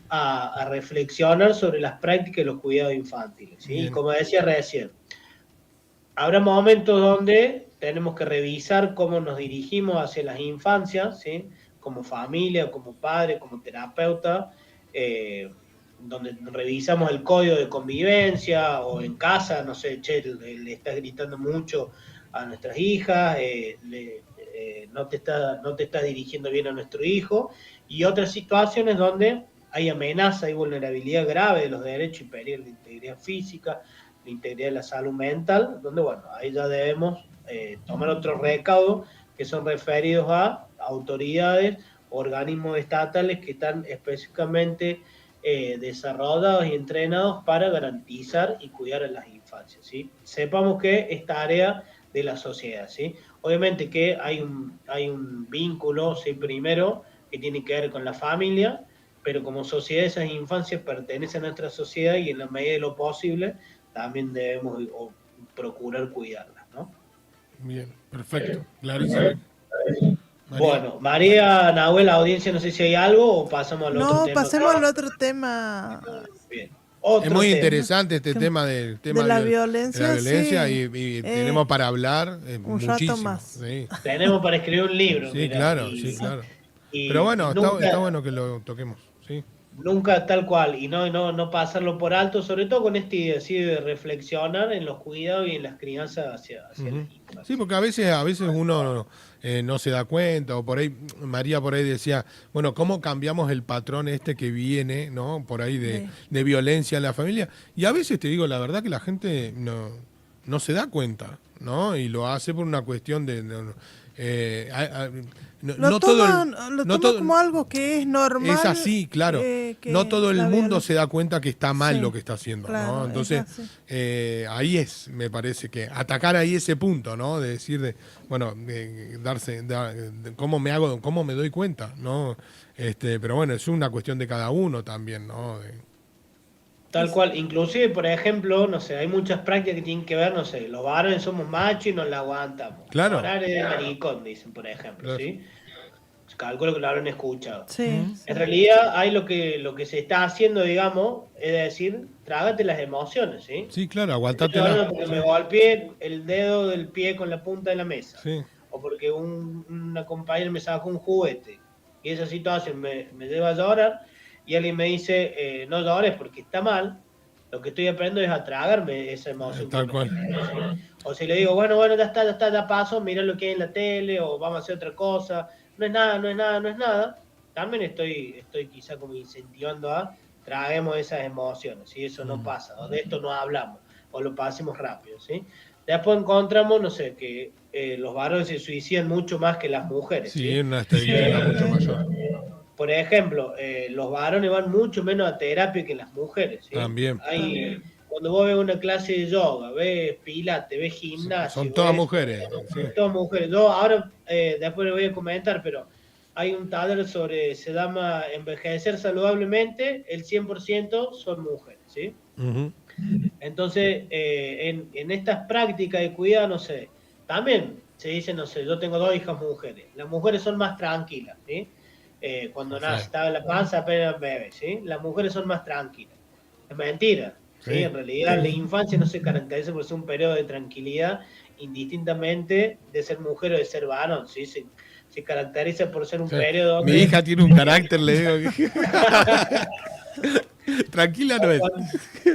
a reflexionar sobre las prácticas de los cuidados infantiles, ¿sí? Y como decía recién, habrá momentos donde tenemos que revisar cómo nos dirigimos hacia las infancias, ¿sí? Como familia, como padre, como terapeuta, donde revisamos el código de convivencia o en casa, no sé, che, le estás gritando mucho a nuestras hijas, no te estás dirigiendo bien a nuestro hijo, y otras situaciones donde hay amenaza y vulnerabilidad grave de los derechos y peligro de integridad física, la integridad de la salud mental, donde, bueno, ahí ya debemos tomar otros recaudos que son referidos a autoridades, organismos estatales que están específicamente desarrollados y entrenados para garantizar y cuidar a las infancias, ¿sí? Sepamos que es tarea de la sociedad, ¿sí? Obviamente que hay un vínculo, ¿sí? Primero, que tiene que ver con la familia, pero como sociedad esas infancias pertenecen a nuestra sociedad y en la medida de lo posible también debemos procurar cuidarlas, ¿no? Bien, perfecto, clarísimo. Bueno, María, Nahuel, la audiencia, no sé si hay algo o pasamos al otro tema. No, pasemos al otro tema. Bien. Es muy interesante este tema de la violencia, sí. y tenemos para hablar un rato más. Sí. Tenemos para escribir un libro. Sí, mira, claro, sí, claro. Pero bueno, está bueno que lo toquemos, sí. Nunca tal cual, y no pasarlo por alto, sobre todo con esta idea así de reflexionar en los cuidados y en las crianzas hacia las infancias. Sí, porque a veces uno no se da cuenta, o por ahí, María por ahí decía, bueno, ¿cómo cambiamos el patrón este que viene, ¿no? Por ahí de violencia en la familia? Y a veces te digo, la verdad que la gente no se da cuenta, ¿no? Y lo hace por una cuestión lo toma como algo que es normal. Es así, claro. No todo el mundo se da cuenta que está mal lo que está haciendo, claro, ¿no? Entonces, ahí me parece que atacar ahí ese punto, ¿no? De decir, cómo me doy cuenta, ¿no? Pero bueno, es una cuestión de cada uno también, ¿no? Tal cual, inclusive, por ejemplo, no sé, hay muchas prácticas que tienen que ver, no sé, los varones somos machos y nos la aguantamos. Claro. Orar es de maricón, dicen, por ejemplo, Claro. ¿sí? Calculo que lo habrán escuchado. Sí, sí. En realidad, hay lo que se está haciendo, digamos, es decir, trágate las emociones, ¿sí? Sí, claro, Estoy aguantátela. hablando porque me golpeé el dedo del pie con la punta de la mesa. Sí. O porque una compañera me sacó un juguete. Y esa situación me lleva a llorar. Y alguien me dice, no llores porque está mal. Lo que estoy aprendiendo es a tragarme esa emoción. Tal cual. O si le digo, bueno, ya está, ya paso, mira lo que hay en la tele, o vamos a hacer otra cosa. No es nada, no es nada, no es nada. También estoy quizá como incentivando a traguemos esas emociones, ¿sí? Eso no pasa, o de esto no hablamos, o lo pasemos rápido, ¿sí? Después encontramos, no sé, que los varones se suicidan mucho más que las mujeres, Sí, ¿sí? en una estadística mucho mayor. Por ejemplo, los varones van mucho menos a terapia que las mujeres, ¿sí? También. Cuando vos ves una clase de yoga, ves pilates, ves gimnasio... Son todas mujeres. Sí. Todas mujeres. Yo ahora, después le voy a comentar, pero hay un taller se llama Envejecer Saludablemente, el 100% son mujeres, ¿sí? Uh-huh. Entonces, en estas prácticas de cuidado, no sé, también se dice, no sé, yo tengo 2 hijas mujeres. Las mujeres son más tranquilas, ¿sí? Cuando nace, estaba en la panza, apenas bebé, ¿sí? Las mujeres son más tranquilas. Es mentira, ¿sí? Sí. En realidad, la infancia no se caracteriza por ser un periodo de tranquilidad, indistintamente de ser mujer o de ser varón, ¿sí? Se caracteriza por ser un periodo donde... Mi hija tiene un carácter, le digo. Tranquila no es.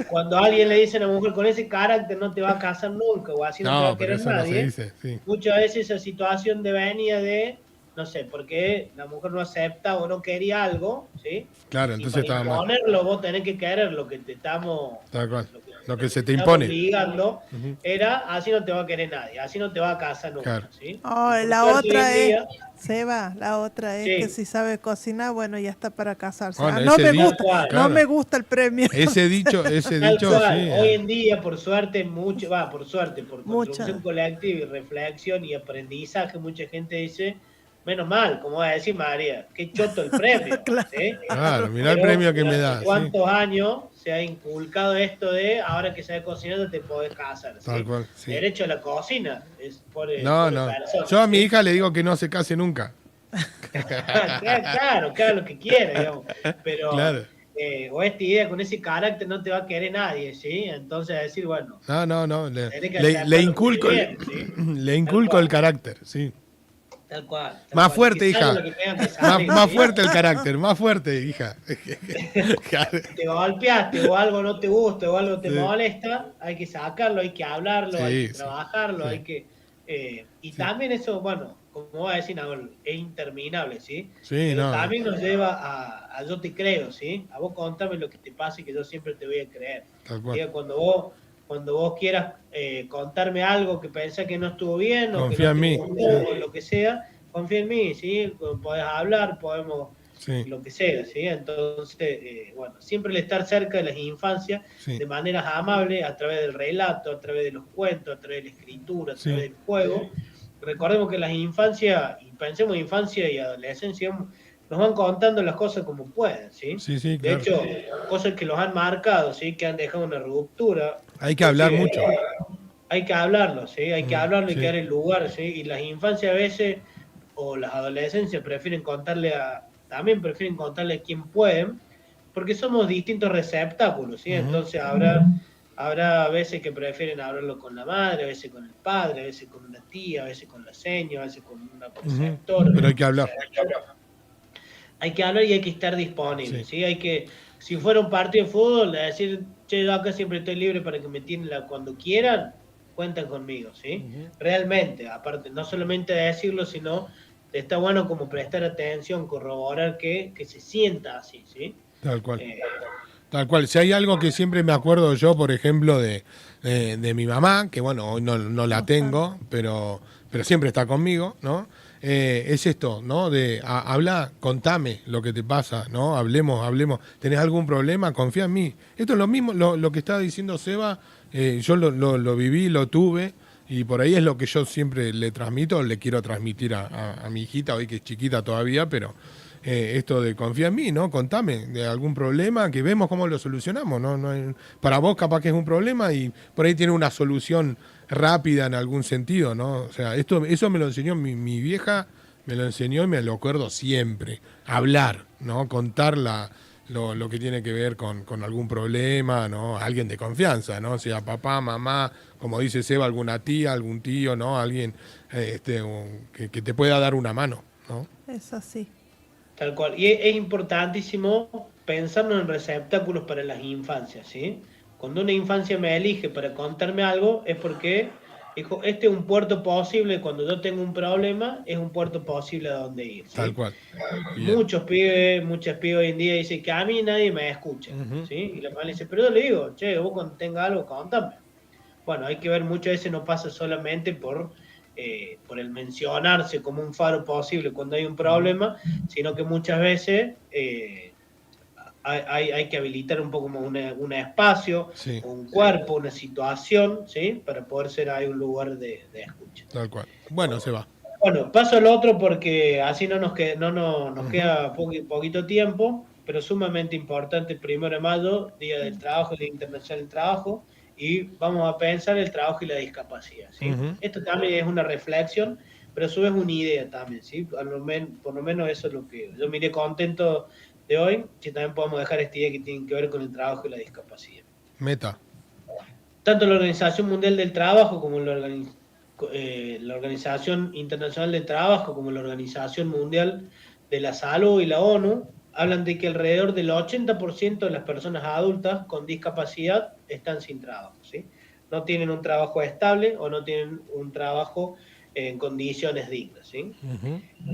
Cuando alguien le dice a una mujer con ese carácter no te va a casar nunca o así no te va a pero querer eso nadie, no se dice, sí. muchas veces esa situación venía de, no sé, porque la mujer no acepta o no quería algo, ¿sí? Claro, entonces y para estaba mal. imponerlo vos tenés que querer lo que te estamos... Tal cual. Lo que se te estamos impone. obligando, era así no te va a querer nadie, así no te va a casar nunca, Claro. ¿sí? Oh, Y por la suerte, otra hoy en es, día, Seba, la otra es Sí. que si sabe cocinar, bueno, ya está para casarse. Bueno, no ese me dicho, gusta, claro. no me gusta el premio. Ese dicho, Tal sí. cual. Hoy en día, por suerte, por Mucha. construcción colectiva y reflexión y aprendizaje, mucha gente dice, menos mal, como va a decir María, qué choto el premio. Claro. ¿sí? Claro, mirá el Pero premio que me durante da. Sí. ¿Cuántos años se ha inculcado esto de ahora que sabes cocinar te podés casar? ¿sí? Tal cual, sí. Derecho a la cocina. Es por No. persona, Yo a mi ¿sí? hija le digo que no se case nunca. claro, lo que quiera, digamos. Pero, Claro. o esta idea con ese carácter no te va a querer nadie, ¿sí? Entonces decir, bueno, No. tenés que Le aceptarlo inculco, muy bien, ¿sí? le inculco el carácter, sí. Tal cual. Más fuerte, que hija. salga lo que tenga que salir, Más ¿sí? fuerte el carácter, más fuerte, hija. Te golpeaste o algo no te gusta o algo te molesta, hay que sacarlo, hay que hablarlo, Sí, hay que sí, trabajarlo, sí. hay que... y también eso, bueno, como va a decir Nahuel, es interminable, ¿sí? Sí, Pero no. también nos lleva a yo te creo, ¿sí? A vos contame lo que te pasa y que yo siempre te voy a creer. Tal cual. Digo, cuando vos quieras contarme algo que pensás que no estuvo bien o Confía que no en te mí. gustó, o lo que sea, confía en mí, ¿sí? Podés hablar, podemos Sí. lo que sea, ¿sí? Entonces, bueno, siempre el estar cerca de las infancias Sí. de maneras amables, a través del relato, a través de los cuentos, a través de la escritura, a Sí. través del juego. Recordemos que las infancias, y pensemos en infancia y adolescencia, nos van contando las cosas como pueden, ¿sí? Sí, De claro. hecho, cosas que los han marcado, ¿sí? Que han dejado una ruptura. Hay que hablar Sí, mucho. Hay que hablarlo, ¿sí? Hay que hablarlo y sí. que dar el lugar, ¿sí? Y las infancias a veces, o las adolescencias, también prefieren contarle a quien pueden, porque somos distintos receptáculos, ¿sí? Entonces habrá veces que prefieren hablarlo con la madre, a veces con el padre, a veces con una tía, a veces con la señora, a veces con una preceptora. Pero hay que hablar. Hay que hablar y hay que estar disponible, Sí. ¿sí? Hay que, si fuera un partido de fútbol, decir, che, yo acá siempre estoy libre para que me tienen cuando quieran, cuentan conmigo, ¿sí? Realmente, aparte, no solamente decirlo, sino está bueno como prestar atención, corroborar que se sienta así, ¿sí? Tal cual. Tal cual. Si hay algo que siempre me acuerdo yo, por ejemplo, de mi mamá, que bueno, hoy no la tengo, pero siempre está conmigo, ¿no? Es esto, ¿no? De habla, contame lo que te pasa, ¿no? Hablemos. ¿Tenés algún problema? Confía en mí. Esto es lo mismo, lo que está diciendo Seba, yo lo viví, lo tuve, y por ahí es lo que yo siempre le transmito, le quiero transmitir a mi hijita, hoy que es chiquita todavía, pero esto de confía en mí, ¿no? Contame de algún problema que vemos cómo lo solucionamos, ¿no? Para vos capaz que es un problema y por ahí tiene una solución rápida en algún sentido, ¿no? O sea, eso me lo enseñó mi vieja, me lo enseñó y me lo acuerdo siempre. Hablar, ¿no? Contar lo que tiene que ver con algún problema, ¿no? Alguien de confianza, ¿no? Sea papá, mamá, como dice Seba, alguna tía, algún tío, ¿no? Alguien que te pueda dar una mano, ¿no? Es así. Tal cual. Y es importantísimo pensarnos en receptáculos para las infancias, ¿sí? Cuando una infancia me elige para contarme algo, es porque dijo, este es un puerto posible, cuando yo tengo un problema, es un puerto posible a donde ir, ¿sí? Tal cual. Bien. Muchos pibes, muchas pibes hoy en día dicen que a mí nadie me escucha, ¿sí? Y la mamá le dice, pero yo le digo, che, vos cuando tengas algo, contame. Bueno, hay que ver, muchas veces no pasa solamente por el mencionarse como un faro posible cuando hay un problema, sino que muchas veces hay que habilitar un poco como un espacio, Sí. un cuerpo, una situación, ¿sí? Para poder ser ahí un lugar de escucha. Tal cual. Bueno, se va. Bueno, paso al otro porque así nos queda poquito tiempo, pero sumamente importante, el 1 de mayo, Día del Trabajo, Día Internacional del Trabajo, y vamos a pensar el trabajo y la discapacidad, ¿sí? Esto también es una reflexión, pero a su vez una idea también, ¿sí? Por lo menos eso es lo que yo miré contento de hoy, que también podemos dejar esta idea que tiene que ver con el trabajo y la discapacidad. Meta. Tanto la Organización Mundial del Trabajo como la Organización Internacional del Trabajo como la Organización Mundial de la Salud y la ONU hablan de que alrededor del 80% de las personas adultas con discapacidad están sin trabajo, ¿sí? No tienen un trabajo estable o no tienen un trabajo en condiciones dignas, ¿sí?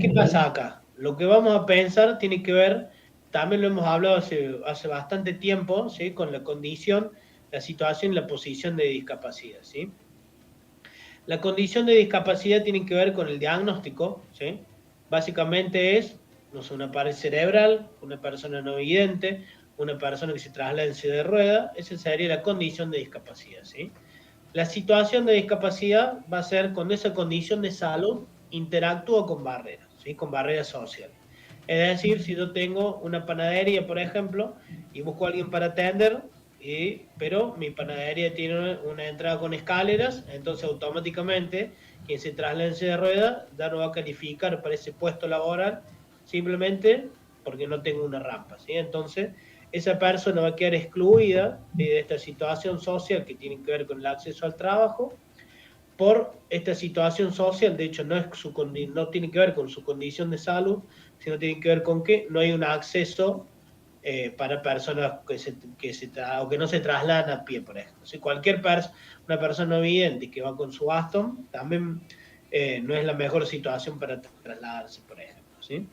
¿Qué pasa acá? Lo que vamos a pensar tiene que ver, también lo hemos hablado hace bastante tiempo, ¿sí? Con la condición, la situación y la posición de discapacidad, ¿sí? La condición de discapacidad tiene que ver con el diagnóstico, ¿sí? Básicamente es, no sé, una pared cerebral, una persona no vidente, una persona que se traslada en silla de rueda, esa sería la condición de discapacidad, ¿sí? La situación de discapacidad va a ser cuando esa condición de salud interactúa con barreras, ¿sí? Con barreras sociales. Es decir, si yo tengo una panadería, por ejemplo, y busco a alguien para atender, pero mi panadería tiene una entrada con escaleras, entonces automáticamente quien se traslada en silla de rueda ya no va a calificar para ese puesto laboral simplemente porque no tengo una rampa, ¿sí? Entonces esa persona va a quedar excluida de esta situación social que tiene que ver con el acceso al trabajo por esta situación social. De hecho no tiene que ver con su condición de salud, sino tiene que ver con que no hay un acceso para personas que no se trasladan a pie, por ejemplo. Si una persona vidente que va con su bastón, también no es la mejor situación para trasladarse, por ejemplo, ¿sí?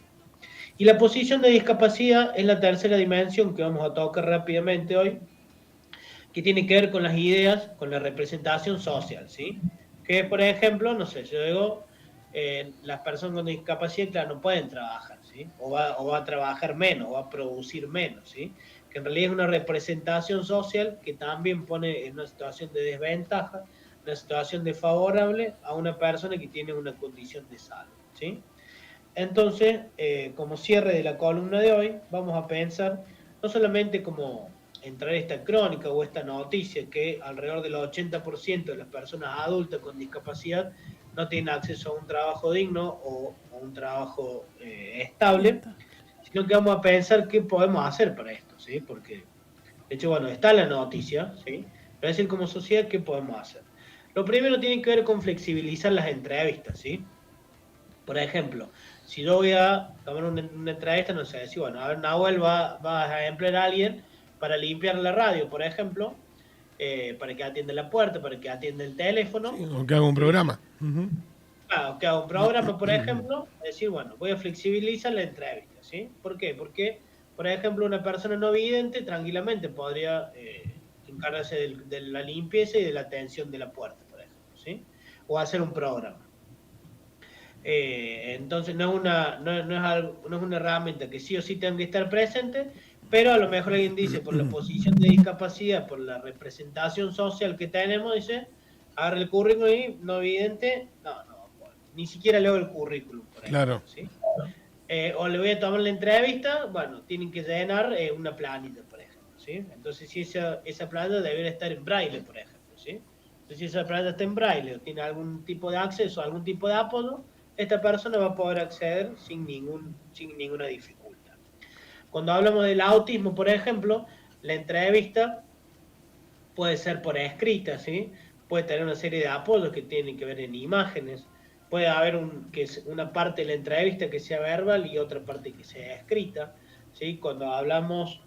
Y la posición de discapacidad es la tercera dimensión que vamos a tocar rápidamente hoy, que tiene que ver con las ideas, con la representación social, ¿sí? Que, por ejemplo, no sé, yo digo, las personas con discapacidad, claro, no pueden trabajar, ¿sí? O va a trabajar menos, o va a producir menos, ¿sí? Que en realidad es una representación social que también pone en una situación de desventaja, una situación desfavorable a una persona que tiene una condición de salud, ¿sí? Entonces, como cierre de la columna de hoy, vamos a pensar no solamente como entrar esta crónica o esta noticia que alrededor del 80% de las personas adultas con discapacidad no tienen acceso a un trabajo digno o a un trabajo estable, sino que vamos a pensar qué podemos hacer para esto, ¿sí? Porque, de hecho, bueno, está la noticia, ¿sí? Pero es decir, como sociedad, ¿qué podemos hacer? Lo primero tiene que ver con flexibilizar las entrevistas, ¿sí? Por ejemplo, si yo voy a tomar una entrevista, no sé, decir, bueno, a ver, Nahuel va a emplear a alguien para limpiar la radio, por ejemplo, para que atienda la puerta, para que atienda el teléfono. Sí, o que haga un programa. Claro, que haga un programa, por ejemplo, decir, bueno, voy a flexibilizar la entrevista, ¿sí? ¿Por qué? Porque, por ejemplo, una persona no vidente tranquilamente podría encargarse de la limpieza y de la atención de la puerta, por ejemplo, ¿sí? O hacer un programa. Entonces no es una herramienta que sí o sí tenga que estar presente, pero a lo mejor alguien dice, por la posición de discapacidad, por la representación social que tenemos, dice, agarra el currículum y no evidente, no, ni siquiera leo el currículum, por ejemplo, Claro. ¿sí? o le voy a tomar la entrevista, bueno, tienen que llenar una planilla, por ejemplo, ¿sí? Entonces, si esa planilla debería estar en braille, por ejemplo, ¿sí? Entonces, si esa planilla está en braille o tiene algún tipo de acceso, algún tipo de apoyo, esta persona va a poder acceder sin ninguna dificultad. Cuando hablamos del autismo, por ejemplo, la entrevista puede ser por escrita, ¿sí? Puede tener una serie de apoyos que tienen que ver en imágenes, puede haber una parte de la entrevista que sea verbal y otra parte que sea escrita, ¿sí? Cuando hablamos,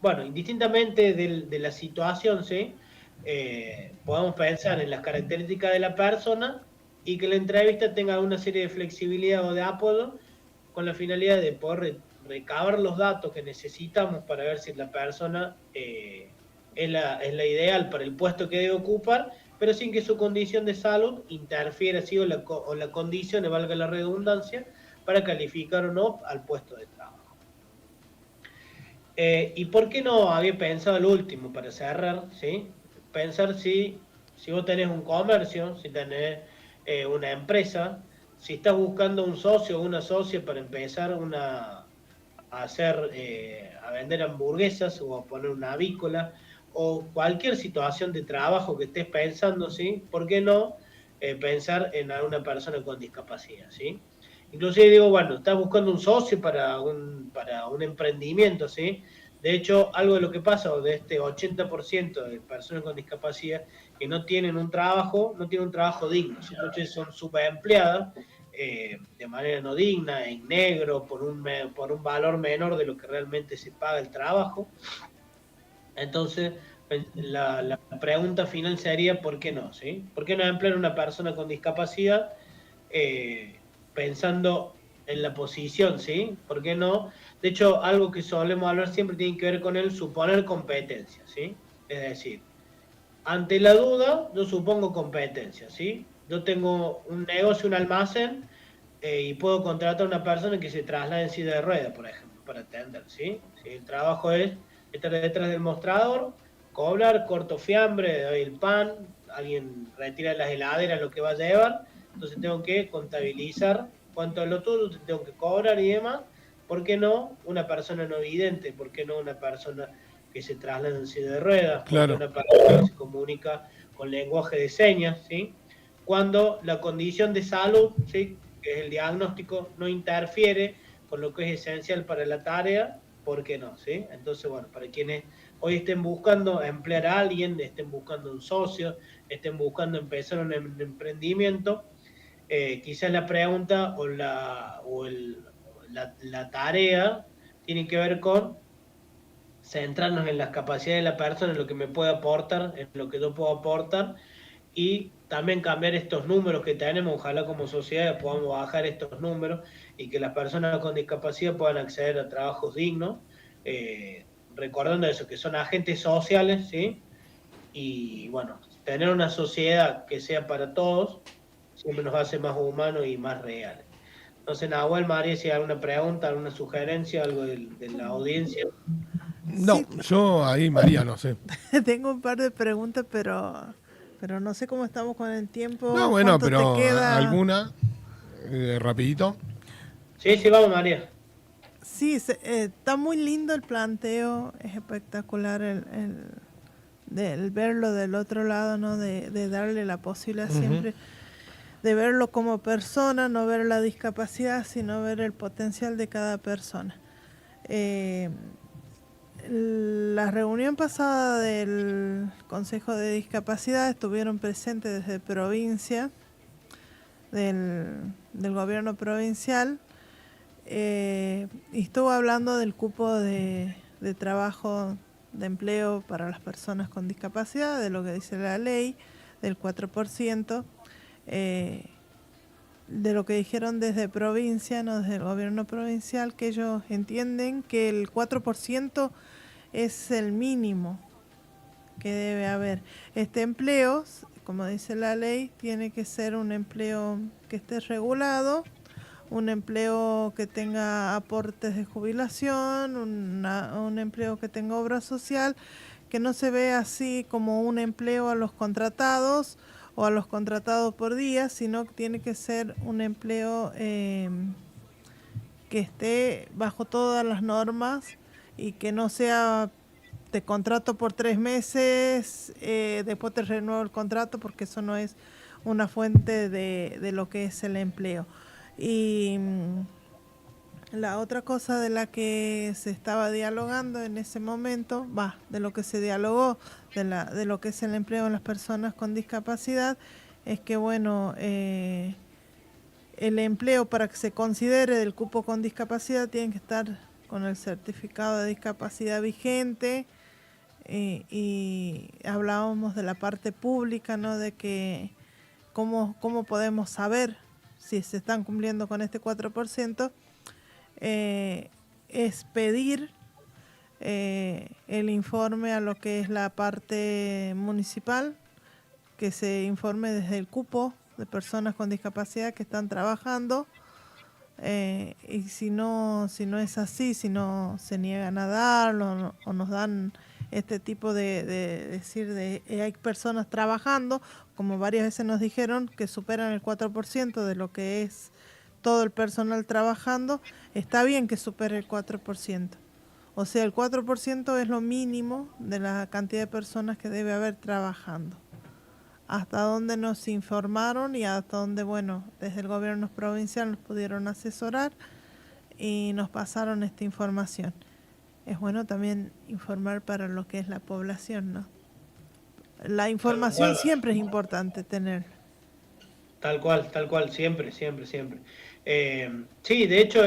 bueno, indistintamente de la situación, ¿sí? Podemos pensar en las características de la persona y que la entrevista tenga una serie de flexibilidad o de apoyo con la finalidad de poder recabar los datos que necesitamos para ver si la persona es la ideal para el puesto que debe ocupar, pero sin que su condición de salud interfiera así o la condición, valga la redundancia, para calificar o no al puesto de trabajo. ¿Y por qué no había pensado el último para cerrar? ¿Sí? Pensar si vos tenés un comercio, si tenés una empresa, si estás buscando un socio o una socia para empezar a vender hamburguesas o a poner una avícola o cualquier situación de trabajo que estés pensando, ¿sí? ¿Por qué no pensar en alguna persona con discapacidad, ¿sí? Inclusive digo, bueno, estás buscando un socio para un emprendimiento, ¿sí? De hecho, algo de lo que pasa, de este 80% de personas con discapacidad que no tienen un trabajo digno, ¿sí? Entonces son subempleadas de manera no digna, en negro, por un valor menor de lo que realmente se paga el trabajo. Entonces, la pregunta final sería, ¿por qué no? ¿Sí? ¿Por qué no emplear a una persona con discapacidad pensando en la posición? ¿Sí? ¿Por qué no? De hecho, algo que solemos hablar siempre tiene que ver con el suponer competencia, ¿sí? Es decir, ante la duda, yo supongo competencia, ¿sí? Yo tengo un negocio, un almacén, y puedo contratar a una persona que se traslade en silla de ruedas, por ejemplo, para atender, ¿sí? Si el trabajo es estar detrás del mostrador, cobrar, corto fiambre, doy el pan, alguien retira las heladeras, lo que va a llevar, entonces tengo que contabilizar cuánto es lo tuyo, tengo que cobrar y demás. ¿Por qué no una persona no vidente? ¿Por qué no una persona que se traslada en silla de ruedas? ¿Por qué Claro. una persona que se comunica con lenguaje de señas? ¿Sí? Cuando la condición de salud, ¿sí?, que es el diagnóstico, no interfiere con lo que es esencial para la tarea, ¿por qué no? ¿Sí? Entonces, bueno, para quienes hoy estén buscando emplear a alguien, estén buscando un socio, estén buscando empezar un emprendimiento, quizás la pregunta la tarea tiene que ver con centrarnos en las capacidades de la persona, en lo que me puede aportar, en lo que yo puedo aportar, y también cambiar estos números que tenemos. Ojalá como sociedad podamos bajar estos números y que las personas con discapacidad puedan acceder a trabajos dignos, recordando eso, que son agentes sociales, ¿sí? Y bueno, tener una sociedad que sea para todos siempre nos hace más humanos y más reales. Entonces, Nahuel, María, si hay alguna pregunta, alguna sugerencia, algo de la audiencia. No, Sí, yo ahí, María, no sé. tengo un par de preguntas, pero no sé cómo estamos con el No, tiempo, bueno, cuánto te pero queda. alguna, rapidito. Sí, sí, vamos, María. Sí, está muy lindo el planteo, es espectacular el verlo del otro lado, ¿no? De darle la posibilidad Ujú. siempre de verlo como persona, no ver la discapacidad, sino ver el potencial de cada persona. La reunión pasada del Consejo de Discapacidad estuvieron presentes desde provincia, del gobierno provincial, y estuvo hablando del cupo de trabajo, de empleo para las personas con discapacidad, de lo que dice la ley, del 4%, de lo que dijeron desde provincia, no desde el gobierno provincial, que ellos entienden que el 4% es el mínimo que debe haber. Este empleo, como dice la ley, tiene que ser un empleo que esté regulado, un empleo que tenga aportes de jubilación, un empleo que tenga obra social, que no se vea así como un empleo a los contratados o a los contratados por día, sino que tiene que ser un empleo que esté bajo todas las normas y que no sea te contrato por 3 meses, después te renuevo el contrato, porque eso no es una fuente de lo que es el empleo. Y la otra cosa de la que se estaba dialogando en ese momento, de lo que se dialogó, de lo que es el empleo en las personas con discapacidad, es que bueno, el empleo, para que se considere del cupo con discapacidad, tiene que estar con el certificado de discapacidad vigente. Y hablábamos de la parte pública, ¿no? De que cómo podemos saber si se están cumpliendo con este 4%, es pedir el informe a lo que es la parte municipal, que se informe desde el cupo de personas con discapacidad que están trabajando, y si no es así, si no se niegan a darlo o nos dan este tipo de decir hay personas trabajando, como varias veces nos dijeron, que superan el 4% de lo que es todo el personal trabajando. Está bien que supere el 4%. O sea, el 4% es lo mínimo de la cantidad de personas que debe haber trabajando. Hasta donde nos informaron y hasta donde, bueno, desde el gobierno provincial nos pudieron asesorar y nos pasaron esta información. Es bueno también informar para lo que es la población, ¿no? La información siempre es importante tener. Tal cual, siempre. Sí, de hecho,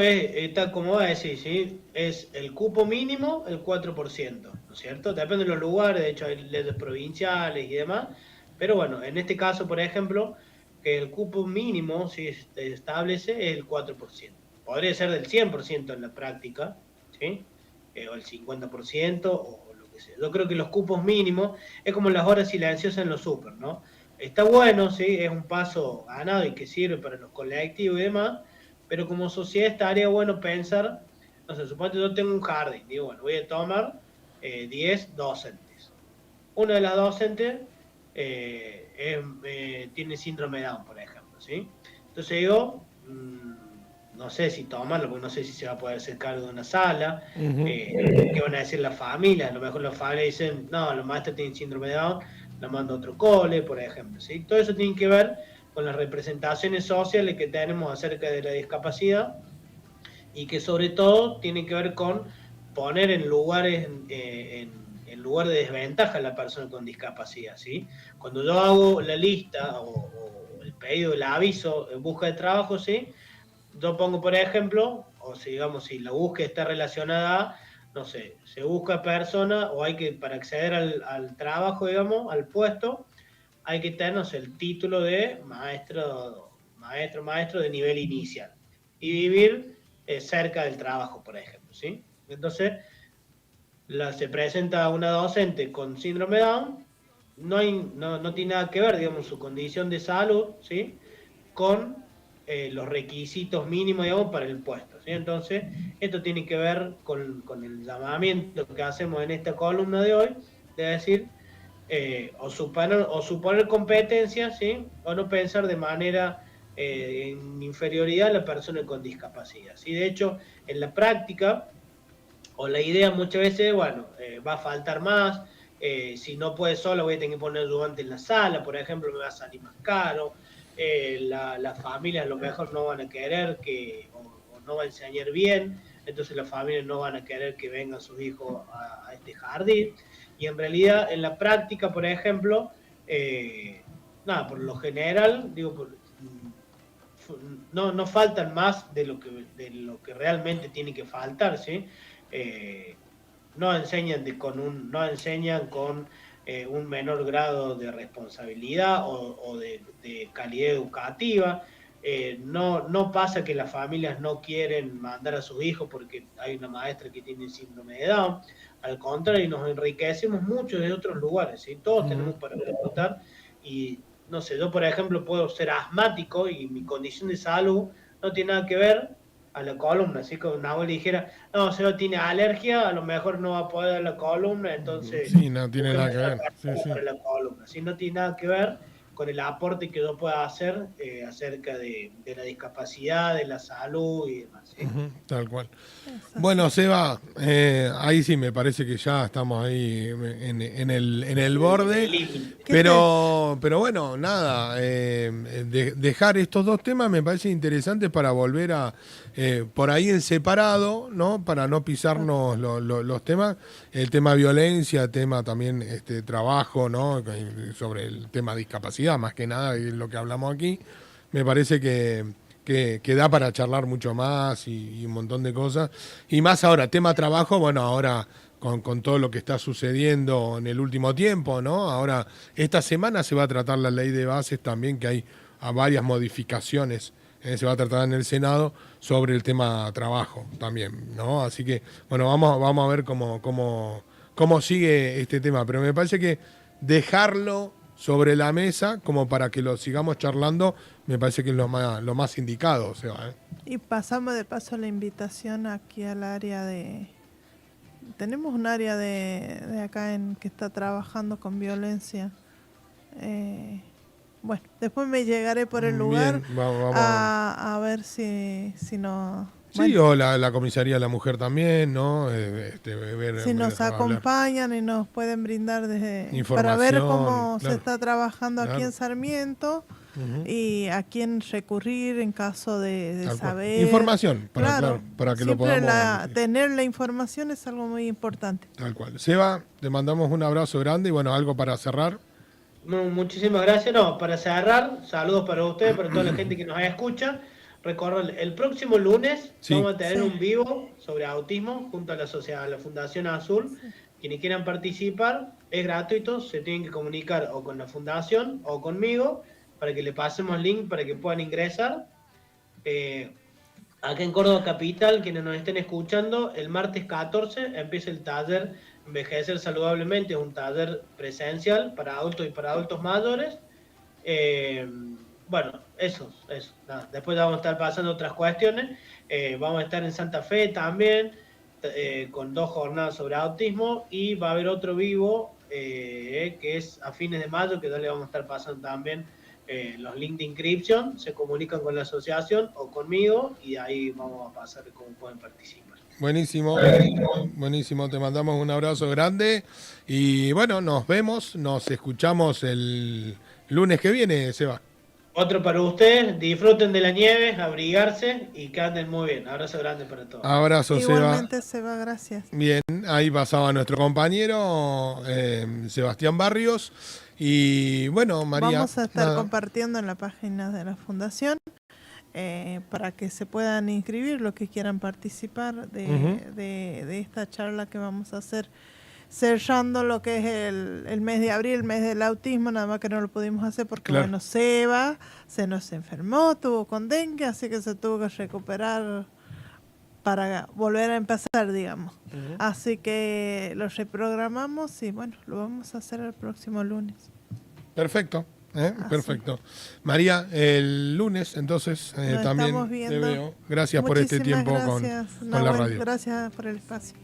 tal como va a decir, ¿sí? Es el cupo mínimo el 4%, ¿no es cierto? Depende de los lugares, de hecho hay leyes provinciales y demás, pero bueno, en este caso, por ejemplo, que el cupo mínimo, si se establece, es el 4%. Podría ser del 100% en la práctica, ¿sí? O el 50%, o lo que sea. Yo creo que los cupos mínimos es como las horas silenciosas en los súper, ¿no? Está bueno, sí, es un paso ganado y que sirve para los colectivos y demás, pero como sociedad estaría bueno pensar, no sé, suponete yo tengo un jardín, digo, bueno, voy a tomar 10 docentes. Una de las docentes tiene síndrome de Down, por ejemplo, ¿sí? Entonces digo, no sé si tomarlo, porque no sé si se va a poder hacer cargo de una sala, qué van a decir las familias, a lo mejor las familias dicen, no, los maestros tienen síndrome de Down, la mando a otro cole, por ejemplo, ¿sí? Todo eso tiene que ver con las representaciones sociales que tenemos acerca de la discapacidad y que sobre todo tiene que ver con poner en lugares, en lugar de desventaja a la persona con discapacidad, ¿sí? Cuando yo hago la lista o el pedido, el aviso en busca de trabajo, ¿sí? Yo pongo, por ejemplo, o si digamos, si la búsqueda está relacionada a, no sé, se busca persona o hay que, para acceder al trabajo, digamos, al puesto, hay que tener, no sé, el título de maestro de nivel inicial y vivir cerca del trabajo, por ejemplo, ¿sí? Entonces, se presenta una docente con síndrome de Down, no tiene nada que ver, digamos, su condición de salud, ¿sí? Con los requisitos mínimos, digamos, para el puesto, ¿sí? Entonces, esto tiene que ver con el llamamiento que hacemos en esta columna de hoy, de decir, o suponer competencias, ¿sí? O no pensar de manera en inferioridad a la persona con discapacidad, ¿sí? De hecho, en la práctica, o la idea muchas veces, bueno, va a faltar más, si no puede solo voy a tener que poner ayudante en la sala, por ejemplo, me va a salir más caro, las familias a lo mejor no van a querer o no va a enseñar bien, entonces las familias no van a querer que vengan sus hijos a este jardín, y en realidad en la práctica, por ejemplo, nada, por lo general, digo, no faltan más de lo que realmente tiene que faltar, ¿sí? No enseñan no enseñan con un menor grado de responsabilidad o de calidad educativa. No pasa que las familias no quieren mandar a sus hijos porque hay una maestra que tiene síndrome de Down. Al contrario, nos enriquecemos mucho de otros lugares, ¿sí? Todos tenemos para preguntar y no sé, yo por ejemplo puedo ser asmático y mi condición de salud no tiene nada que ver a la columna, así que una abuela dijera, no, Seba tiene alergia, a lo mejor no va a poder a la columna, entonces sí, no tiene nada que ver. Sí, sí. para la columna, ¿sí? No tiene nada que ver con el aporte que yo pueda hacer acerca de la discapacidad, de la salud y demás. ¿Sí? Tal cual. Bueno, Seba, ahí sí me parece que ya estamos ahí en el borde, pero bueno, nada, dejar estos dos temas me parece interesante para volver a, por ahí en separado, ¿no? Para no pisarnos los temas, el tema violencia, tema también trabajo, ¿no? Sobre el tema discapacidad, más que nada, es lo que hablamos aquí, me parece que da para charlar mucho más y un montón de cosas. Y más ahora, tema trabajo, bueno, ahora con todo lo que está sucediendo en el último tiempo, ¿no? Ahora, esta semana se va a tratar la ley de bases también, que hay varias modificaciones, se va a tratar en el Senado sobre el tema trabajo también, ¿no? Así que, bueno, vamos a ver cómo sigue este tema, pero me parece que dejarlo sobre la mesa como para que lo sigamos charlando, me parece que es lo más indicado, o sea, Y pasamos de paso la invitación aquí al área de... Tenemos un área de acá que está trabajando con violencia. Bueno, después me llegaré por el lugar. Bien, vamos. A ver si no... Sí, bueno, o la comisaría de la mujer también, ¿no? Si nos acompañan y nos pueden brindar para información, ver cómo claro, se está trabajando aquí claro. en Sarmiento y a quién recurrir en caso de saber. Información, para que lo siempre podamos... tener la información es algo muy importante. Tal cual. Seba, te mandamos un abrazo grande y bueno, algo para cerrar. Muchísimas gracias. No, para cerrar, saludos para ustedes, para toda la gente que nos escucha. Recordar, el próximo lunes vamos a tener un vivo sobre autismo junto a la Fundación Azul. Quienes quieran participar, es gratuito, se tienen que comunicar o con la fundación o conmigo para que le pasemos el link para que puedan ingresar. Acá en Córdoba Capital, quienes nos estén escuchando, el martes 14 empieza el taller Envejecer Saludablemente, es un taller presencial para adultos y para adultos mayores. Bueno, eso. Nada. Después vamos a estar pasando otras cuestiones. Vamos a estar en Santa Fe también, con 2 jornadas sobre autismo, y va a haber otro vivo, que es a fines de mayo, que ya le vamos a estar pasando también los links de inscripción. Se comunican con la asociación o conmigo, y ahí vamos a pasar cómo pueden participar. Buenísimo, te mandamos un abrazo grande y bueno, nos escuchamos el lunes que viene, Seba. Otro para ustedes, disfruten de la nieve, abrigarse y que anden muy bien. Abrazo grande para todos. Abrazo, Seba. Igualmente, Seba, gracias. Bien, ahí pasaba nuestro compañero Sebastián Barrios. Y bueno, María. Vamos a estar compartiendo en la página de la Fundación para que se puedan inscribir los que quieran participar de esta charla que vamos a hacer, cerrando lo que es el mes de abril, el mes del autismo, nada más que no lo pudimos hacer porque, bueno, Seba se nos enfermó, tuvo con dengue, así que se tuvo que recuperar para volver a empezar, digamos. Así que lo reprogramamos y, bueno, lo vamos a hacer el próximo lunes. Perfecto. Perfecto. María, el lunes entonces también te veo. Gracias por este tiempo con la radio. Gracias por el espacio.